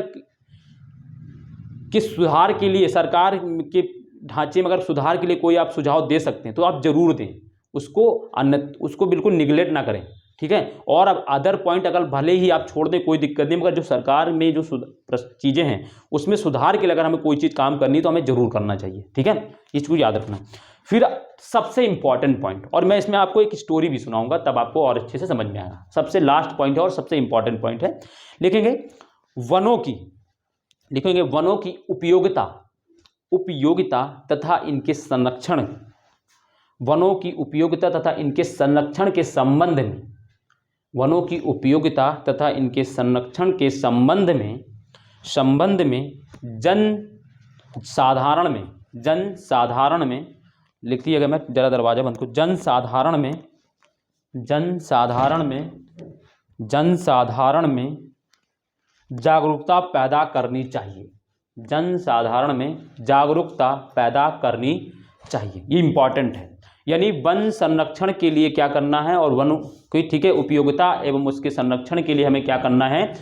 S1: किस सुधार के लिए, सरकार के ढांचे में अगर सुधार के लिए कोई आप सुझाव दे सकते हैं तो आप जरूर दें, उसको बिल्कुल निगलेक्ट ना करें। ठीक है, और अब अदर पॉइंट अगर भले ही आप छोड़ दें कोई दिक्कत नहीं, मगर जो सरकार में जो चीज़ें हैं उसमें सुधार के लिए अगर हमें कोई चीज़ काम करनी तो हमें जरूर करना चाहिए। ठीक है, इसको याद रखना। फिर सबसे इंपॉर्टेंट पॉइंट, और मैं इसमें आपको एक स्टोरी भी सुनाऊंगा तब आपको और अच्छे से समझ में आएगा। सबसे लास्ट पॉइंट है और सबसे इंपॉर्टेंट पॉइंट है, लिखेंगे वनों की उपयोगिता तथा इनके संरक्षण, वनों की उपयोगिता तथा इनके संरक्षण के संबंध में, वनों की उपयोगिता तथा इनके संरक्षण के संबंध में जन साधारण में लिख दिया गया, मैं जरा दरवाजा बंद करूं, जन साधारण में जागरूकता पैदा करनी चाहिए, जन साधारण में जागरूकता पैदा करनी चाहिए। ये इंपॉर्टेंट है, यानी वन संरक्षण के लिए क्या करना है और वन की ठीक है उपयोगिता एवं उसके संरक्षण के लिए हमें क्या करना है,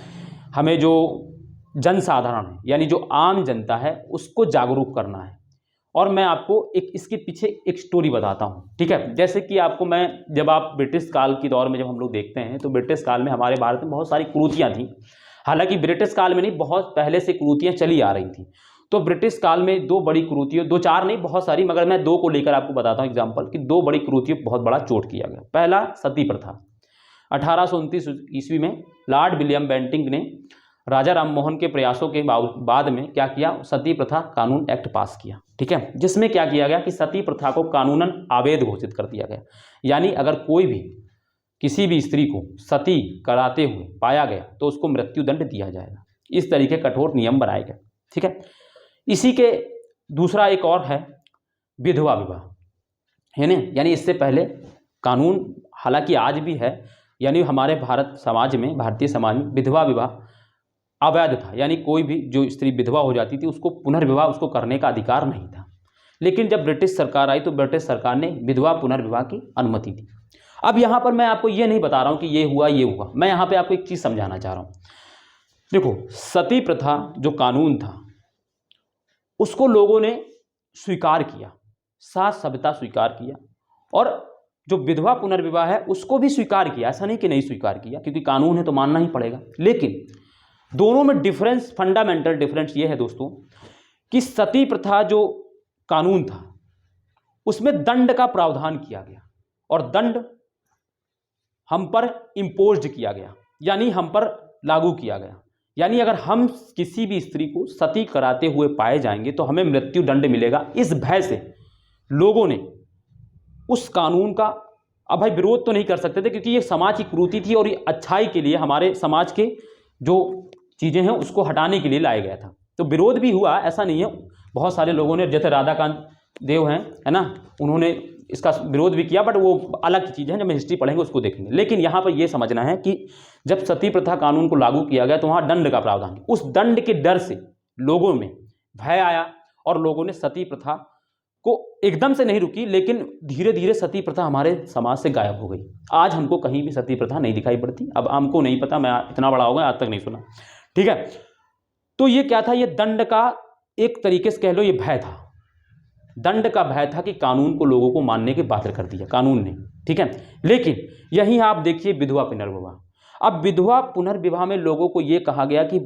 S1: हमें जो जनसाधारण है यानी जो आम जनता है उसको जागरूक करना है। और मैं आपको इसके पीछे एक स्टोरी बताता हूँ। ठीक है, जैसे कि आपको जब आप ब्रिटिश काल की दौर में जब हम लोग देखते हैं तो ब्रिटिश काल में हमारे भारत में बहुत सारी कुरीतियाँ थी। हालांकि ब्रिटिश काल में नहीं, बहुत पहले से कुरीतियाँ चली आ रही थी। तो ब्रिटिश काल में दो बड़ी कुरीतियों, दो चार नहीं बहुत सारी, मगर मैं दो को लेकर आपको बताता हूँ एग्जाम्पल कि दो बड़ी कुरीतियों बहुत बड़ा चोट किया गया। पहला सती प्रथा। 1829 ईस्वी में लॉर्ड विलियम बेंटिंक ने राजा राम मोहन के प्रयासों के बाद में क्या किया, सती प्रथा कानून एक्ट पास किया। ठीक है, जिसमें क्या किया गया कि सती प्रथा को कानूनन अवैध घोषित कर दिया गया, यानी अगर कोई भी किसी भी स्त्री को सती कराते हुए पाया गया तो उसको मृत्युदंड दिया जाएगा। इस तरीके कठोर नियम बनाए गए। ठीक है, इसी के दूसरा एक और है विधवा विवाह, है ना, यानी इससे पहले कानून हालांकि आज भी है, यानी हमारे भारतीय समाज में विधवा विवाह अवैध था, यानी कोई भी जो स्त्री विधवा हो जाती थी उसको पुनर्विवाह उसको करने का अधिकार नहीं था। लेकिन जब ब्रिटिश सरकार आई तो ब्रिटिश सरकार ने विधवा पुनर्विवाह की अनुमति दी। अब यहाँ पर मैं आपको ये नहीं बता रहा हूँ कि ये हुआ, मैं यहाँ पे आपको एक चीज़ समझाना चाह रहा हूँ। देखो, सती प्रथा जो कानून था उसको लोगों ने स्वीकार किया, साथ सभ्यता स्वीकार किया, और जो विधवा पुनर्विवाह है उसको भी स्वीकार किया, ऐसा नहीं कि नहीं स्वीकार किया, क्योंकि कानून है तो मानना ही पड़ेगा। लेकिन दोनों में डिफरेंस, फंडामेंटल डिफरेंस ये है दोस्तों कि सती प्रथा जो कानून था उसमें दंड का प्रावधान किया गया और दंड हम पर इम्पोज्ड किया गया, यानी हम पर लागू किया गया। यानी अगर हम किसी भी स्त्री को सती कराते हुए पाए जाएंगे तो हमें मृत्यु दंड मिलेगा। इस भय से लोगों ने उस कानून का, अब भाई विरोध तो नहीं कर सकते थे क्योंकि ये समाज की कुरीति थी और ये अच्छाई के लिए, हमारे समाज के जो चीज़ें हैं उसको हटाने के लिए लाया गया था। तो विरोध भी हुआ, ऐसा नहीं है, बहुत सारे लोगों ने, जैसे राधाकांत देव हैं, है ना, उन्होंने इसका विरोध भी किया, बट वो अलग चीज़ है, जब हम हिस्ट्री पढ़ेंगे उसको देखेंगे। लेकिन यहाँ पर ये समझना है कि जब सती प्रथा कानून को लागू किया गया तो वहाँ दंड का प्रावधान, उस दंड के डर से लोगों में भय आया और लोगों ने सती प्रथा को एकदम से नहीं रुकी, लेकिन धीरे धीरे सती प्रथा हमारे समाज से गायब हो गई। आज हमको कहीं भी सती प्रथा नहीं दिखाई पड़ती। अब हमको नहीं पता, मैं इतना बड़ा हो गया आज तक नहीं सुना। ठीक है, तो ये क्या था, ये दंड का एक तरीके से कह लो ये भय था, दंड का भय था कि कानून को लोगों को मानने के पात्र कर दिया कानून ने। ठीक है, लेकिन यहीं आप देखिए विधवा पुनर्विवाह। अब विधवा पुनर्विवाह में लोगों को ये कहा गया कि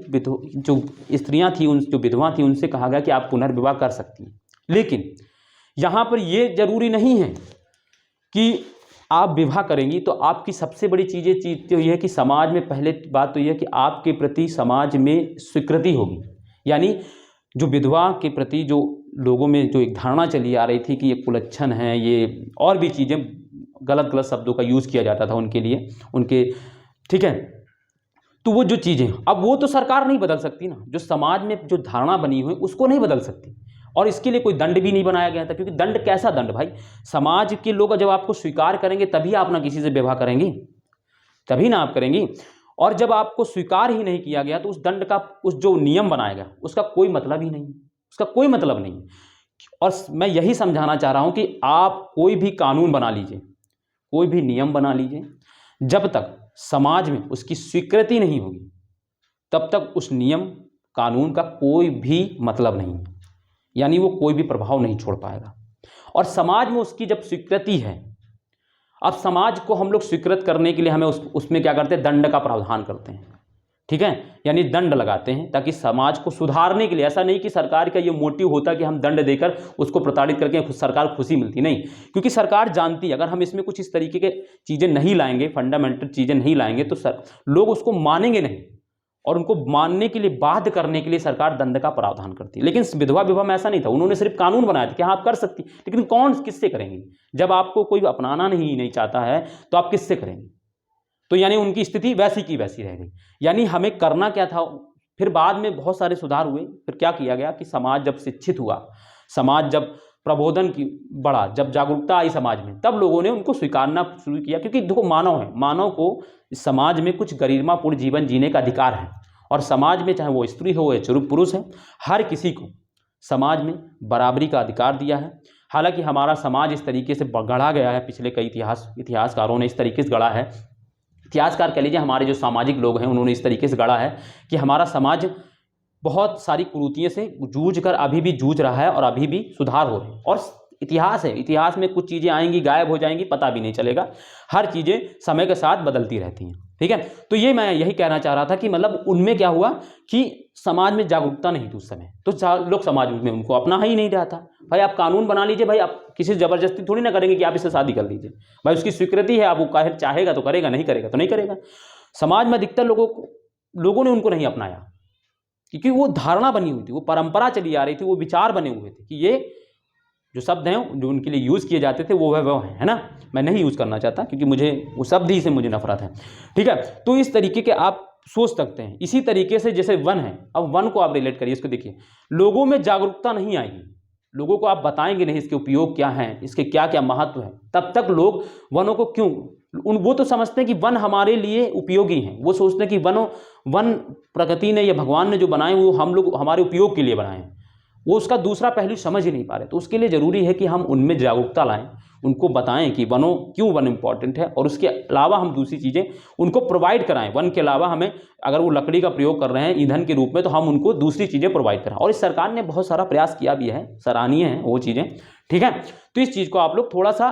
S1: जो स्त्रियां थी, जो विधवा थी, उनसे कहा गया कि आप पुनर्विवाह कर सकती हैं। लेकिन यहाँ पर ये जरूरी नहीं है कि आप विवाह करेंगी तो आपकी सबसे बड़ी चीज़ तो ये है कि समाज में, पहले बात तो यह है कि आपके प्रति समाज में स्वीकृति होगी, यानी जो विधवा के प्रति जो लोगों में जो एक धारणा चली आ रही थी कि ये कुलच्छन है, ये और भी चीज़ें गलत गलत शब्दों का यूज़ किया जाता था उनके लिए, उनके, ठीक है। तो वो जो चीज़ें, अब वो तो सरकार नहीं बदल सकती ना, जो समाज में जो धारणा बनी हुई उसको नहीं बदल सकती, और इसके लिए कोई दंड भी नहीं बनाया गया था, क्योंकि दंड, कैसा दंड भाई, समाज के लोग जब आपको स्वीकार करेंगे तभी आप ना किसी से विवाह करेंगी, तभी ना आप करेंगी। और जब आपको स्वीकार ही नहीं किया गया तो उस दंड का, उस जो नियम बनाया गया उसका कोई मतलब ही नहीं, उसका कोई मतलब नहीं। और मैं यही समझाना चाह रहा हूं कि आप कोई भी कानून बना लीजिए, कोई भी नियम बना लीजिए, जब तक समाज में उसकी स्वीकृति नहीं होगी तब तक उस नियम कानून का कोई भी मतलब नहीं, यानी वो कोई भी प्रभाव नहीं छोड़ पाएगा। और समाज में उसकी जब स्वीकृति है, अब समाज को हम लोग स्वीकृत करने के लिए हमें उसमें क्या करते हैं, दंड का प्रावधान करते हैं, ठीक है, यानी दंड लगाते हैं ताकि समाज को सुधारने के लिए। ऐसा नहीं कि सरकार का ये मोटिव होता कि हम दंड देकर उसको प्रताड़ित करके सरकार खुशी मिलती, नहीं, क्योंकि सरकार जानती है अगर हम इसमें कुछ इस तरीके के चीज़ें नहीं लाएंगे, फंडामेंटल चीज़ें नहीं लाएंगे तो लोग उसको मानेंगे नहीं, और उनको मानने के लिए, बाध्य करने के लिए सरकार दंड का प्रावधान करती है। लेकिन विधवा विवाह में ऐसा नहीं था, उन्होंने सिर्फ कानून बनाया था कि हाँ आप कर सकती, लेकिन कौन किससे करेंगे, जब आपको कोई अपनाना नहीं चाहता है तो आप किससे करेंगे। तो यानी उनकी स्थिति वैसी की वैसी रह गई। यानी हमें करना क्या था, फिर बाद में बहुत सारे सुधार हुए, फिर क्या किया गया कि समाज जब शिक्षित हुआ, समाज जब प्रबोधन की बढ़ा, जब जागरूकता आई समाज में, तब लोगों ने उनको स्वीकारना शुरू किया। क्योंकि देखो मानव है, मानव को समाज में कुछ गरिमापूर्ण जीवन जीने का अधिकार है, और समाज में चाहे वो स्त्री हो या पुरुष है, हर किसी को समाज में बराबरी का अधिकार दिया है। हालांकि हमारा समाज इस तरीके से गढ़ा गया है, पिछले कई इतिहासकारों ने इस तरीके से गढ़ा है, इतिहासकार कह लीजिए, हमारे जो सामाजिक लोग हैं उन्होंने इस तरीके से गढ़ा है कि हमारा समाज बहुत सारी कुरीतियों से जूझ कर अभी भी जूझ रहा है और अभी भी सुधार हो रहे हैं। और इतिहास है, इतिहास में कुछ चीज़ें आएंगी, गायब हो जाएंगी, पता भी नहीं चलेगा, हर चीज़ें समय के साथ बदलती रहती हैं, ठीक है। तो ये मैं यही कहना चाह रहा था कि मतलब उनमें क्या हुआ कि समाज में जागरूकता नहीं थी उस समय, तो लोग समाज में उनको अपना ही नहीं रहा था। भाई आप कानून बना लीजिए, भाई आप किसी से ज़बरदस्ती थोड़ी ना करेंगे कि आप इससे शादी कर लीजिए, भाई उसकी स्वीकृति है, आप वो चाहेगा तो करेगा, नहीं करेगा तो नहीं करेगा। समाज में अधिकतर लोगों ने उनको नहीं अपनाया, क्योंकि वो धारणा बनी हुई थी, वो परंपरा चली आ रही थी, वो विचार बने हुए थे कि ये जो शब्द हैं जो उनके लिए यूज़ किए जाते थे वो है ना, मैं नहीं यूज़ करना चाहता क्योंकि मुझे वो शब्द ही से मुझे नफरत है, ठीक है। तो इस तरीके के आप सोच सकते हैं। इसी तरीके से जैसे वन है, अब वन को आप रिलेट करिए, इसको देखिए, लोगों में जागरूकता नहीं आएगी, लोगों को आप बताएंगे नहीं इसके उपयोग क्या हैं, इसके क्या क्या महत्व है, तब तक लोग वनों को क्यों, वो तो समझते हैं कि वन हमारे लिए उपयोगी हैं, वो सोचते हैं कि वन प्रकृति ने या भगवान ने जो बनाए वो हम लोग हमारे उपयोग के लिए बनाए हैं, वो उसका दूसरा पहलू समझ ही नहीं पा रहे। तो उसके लिए ज़रूरी है कि हम उनमें जागरूकता लाएं, उनको बताएं कि क्यों वन इंपॉर्टेंट है, और उसके अलावा हम दूसरी चीज़ें उनको प्रोवाइड कराएं। वन के अलावा हमें, अगर वो लकड़ी का प्रयोग कर रहे हैं ईंधन के रूप में, तो हम उनको दूसरी चीज़ें प्रोवाइड कराएं। और इस सरकार ने बहुत सारा प्रयास किया भी है, सराहनीय है वो चीज़ें, ठीक है। तो इस चीज़ को आप लोग थोड़ा सा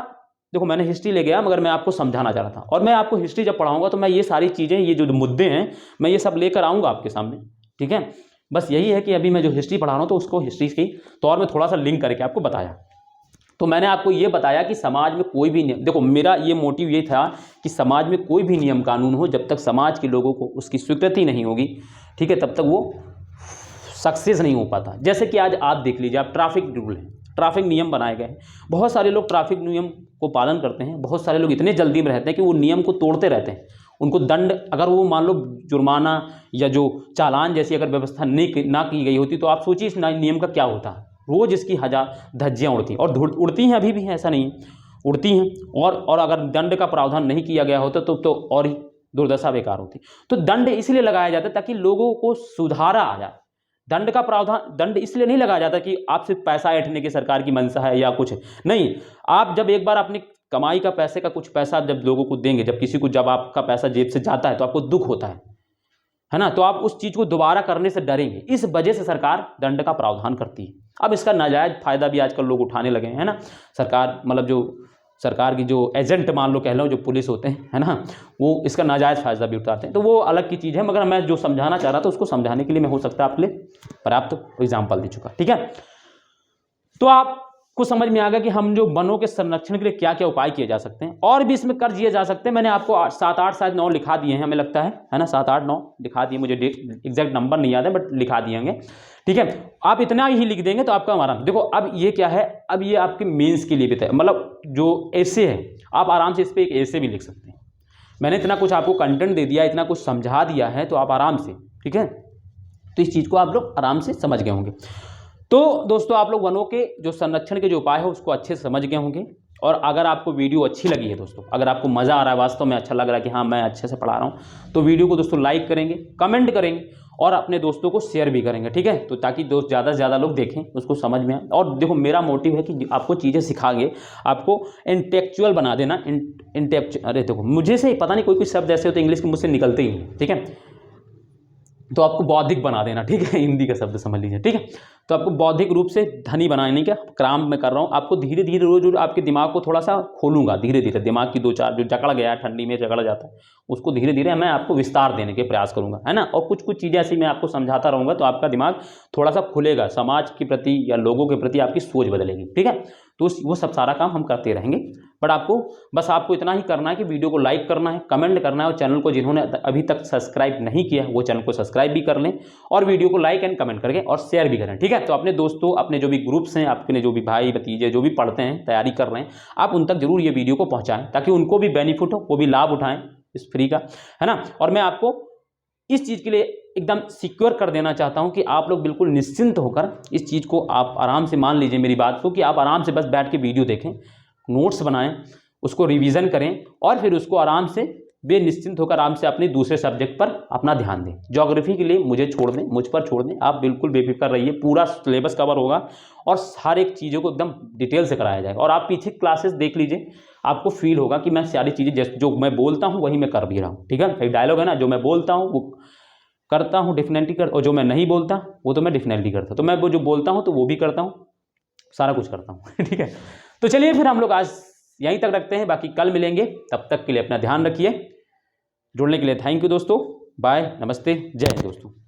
S1: देखो, मैंने हिस्ट्री ले गया मगर मैं आपको समझाना चाह रहा था, और मैं आपको हिस्ट्री जब पढ़ाऊँगा तो मैं ये सारी चीज़ें, ये जो मुद्दे हैं, मैं ये सब लेकर आऊँगा आपके सामने, ठीक है। बस यही है कि अभी मैं जो हिस्ट्री पढ़ा रहा हूँ तो उसको हिस्ट्री के तौर में थोड़ा सा लिंक करके आपको बताया। तो मैंने आपको ये बताया कि समाज में कोई भी नियम, देखो मेरा ये मोटिव ये था कि समाज में कोई भी नियम कानून हो, जब तक समाज के लोगों को उसकी स्वीकृति नहीं होगी, ठीक है, तब तक वो सक्सेस नहीं हो पाता। जैसे कि आज आप देख लीजिए, आप ट्रैफिक रूल हैं, ट्रैफिक नियम बनाए गए हैं, बहुत सारे लोग ट्रैफिक नियम को पालन करते हैं, बहुत सारे लोग इतने जल्दी में रहते हैं कि वो नियम को तोड़ते रहते हैं। उनको दंड, अगर वो मान लो जुर्माना या जो चालान जैसी अगर व्यवस्था ना की गई होती तो आप सोचिए इस नियम का क्या होता। रोज़ इसकी हजार धज्जियाँ उड़ती, और उड़ती हैं, अभी भी हैं, ऐसा नहीं उड़ती हैं, और अगर दंड का प्रावधान नहीं किया गया होता तो और ही दुर्दशा बेकार होती। तो दंड इसलिए लगाया जाता है ताकि लोगों को सुधारा आ जाए। दंड का प्रावधान, दंड इसलिए नहीं लगाया जाता कि आप सिर्फ पैसा ऐंठने की सरकार की मंशा है या कुछ नहीं। आप जब एक बार अपनी कमाई का पैसे का कुछ पैसा जब लोगों को देंगे, जब किसी को, जब आपका पैसा जेब से जाता है तो आपको दुख होता है ना, तो आप उस चीज़ को दोबारा करने से डरेंगे। इस वजह से सरकार दंड का प्रावधान करती है। अब इसका नाजायज़ फायदा भी आजकल लोग उठाने लगे हैं, है ना। सरकार, मतलब जो सरकार की जो एजेंट मान लो कह लो, जो पुलिस होते हैं, है ना, वो इसका नाजायज़ फायदा भी उठाते हैं। तो वो अलग की चीज़ है, मगर मैं जो समझाना चाह रहा था उसको समझाने के लिए मैं हो सकता है आपके लिए पर्याप्त एग्जाम्पल दे चुका, ठीक है। तो आप कुछ समझ में आ गया कि हम जो वनों के संरक्षण के लिए क्या क्या उपाय किए जा सकते हैं, और भी इसमें कर दिए जा सकते हैं। मैंने आपको 7-8 शायद 9 लिखा दिए हैं, हमें लगता है ना, 7-8-9 लिखा दिए, मुझे एग्जैक्ट नंबर नहीं याद है बट लिखा दिए होंगे। ठीक है, आप इतना ही लिख देंगे तो आपका हमारा देखो। अब ये क्या है, अब ये आपके मेंस के लिए भी मतलब जो ऐसे है, आप आराम से इस पर एक ऐसे भी लिख सकते हैं। मैंने इतना कुछ आपको कंटेंट दे दिया, इतना कुछ समझा दिया है, तो आप आराम से, ठीक है, तो इस चीज़ को आप लोग आराम से समझ गए होंगे। तो दोस्तों आप लोग वनों के जो संरक्षण के जो उपाय है उसको अच्छे से समझ गए होंगे। और अगर आपको वीडियो अच्छी लगी है दोस्तों, अगर आपको मज़ा आ रहा है, वास्तव में अच्छा लग रहा है कि हाँ मैं अच्छे से पढ़ा रहा हूँ, तो वीडियो को दोस्तों लाइक करेंगे, कमेंट करेंगे और अपने दोस्तों को शेयर भी करेंगे। ठीक है, तो ताकि दोस्त ज़्यादा से ज़्यादा लोग देखें, उसको समझ में आए। और देखो मेरा मोटिव है कि आपको चीज़ें सिखाएंगे, आपको इंटेलेक्चुअल बना देना। अरे देखो मुझे से पता नहीं कोई शब्द ऐसे होते इंग्लिश के मुझसे निकलते ही नहीं, ठीक है, तो आपको बौद्धिक बना देना। ठीक है, हिंदी का शब्द समझ लीजिए। ठीक है, तो आपको बौद्धिक रूप से धनी बनाने का काम मैं कर रहा हूँ। आपको धीरे धीरे रोज आपके दिमाग को थोड़ा सा खोलूंगा, धीरे धीरे दिमाग की 2-4 जो जकड़ गया है, ठंडी में जकड़ जाता है, उसको धीरे धीरे मैं आपको विस्तार देने के प्रयास करूंगा, है ना। और कुछ कुछ चीज़ें ऐसी मैं आपको समझाता रहूँगा, तो आपका दिमाग थोड़ा सा खुलेगा, समाज के प्रति या लोगों के प्रति आपकी सोच बदलेगी। ठीक है, तो वो सब सारा काम हम करते रहेंगे। बट आपको इतना ही करना है कि वीडियो को लाइक करना है, कमेंट करना है, और चैनल को जिन्होंने अभी तक सब्सक्राइब नहीं किया वो चैनल को सब्सक्राइब भी कर लें, और वीडियो को लाइक एंड कमेंट करके और शेयर भी करें। ठीक है, तो अपने दोस्तों, अपने जो भी ग्रुप्स हैं, अपने जो भी भाई भतीजे जो भी पढ़ते हैं, तैयारी कर रहे हैं, आप उन तक जरूर ये वीडियो को पहुँचाएँ, ताकि उनको भी बेनिफिट हो, वो भी लाभ उठाएँ इस फ्री का, है ना। और मैं आपको इस चीज़ के लिए एकदम सिक्योर कर देना चाहता हूं कि आप लोग बिल्कुल निश्चिंत होकर इस चीज़ को आप आराम से मान लीजिए मेरी बात को, कि आप आराम से बस बैठ के वीडियो देखें, नोट्स बनाएं, उसको रिवीजन करें, और फिर उसको आराम से बेनिश्चिंत होकर आराम से अपने दूसरे सब्जेक्ट पर अपना ध्यान दें। ज्योग्राफी के लिए मुझे छोड़ दें, मुझ पर छोड़ दें, आप बिल्कुल बेफिक्र रहिए, पूरा सिलेबस कवर होगा और हर एक चीज़ों को एकदम डिटेल से कराया जाएगा। और आप पीछे क्लासेस देख लीजिए, आपको फील होगा कि मैं सारी चीज़ें जो मैं बोलता हूँ वही मैं कर भी रहा हूँ। ठीक है, एक डायलॉग है ना, जो मैं बोलता हूँ वो करता हूँ डेफिनेटली कर, और जो मैं नहीं बोलता वो तो मैं डेफिनेटली करता। तो मैं वो जो बोलता हूँ तो वो भी करता हूँ, सारा कुछ करता हूँ। ठीक है, तो चलिए फिर हम लोग आज यहीं तक रखते हैं, बाकी कल मिलेंगे। तब तक के लिए अपना ध्यान रखिए। जुड़ने के लिए थैंक यू दोस्तों, बाय, नमस्ते, जय हिंद दोस्तों।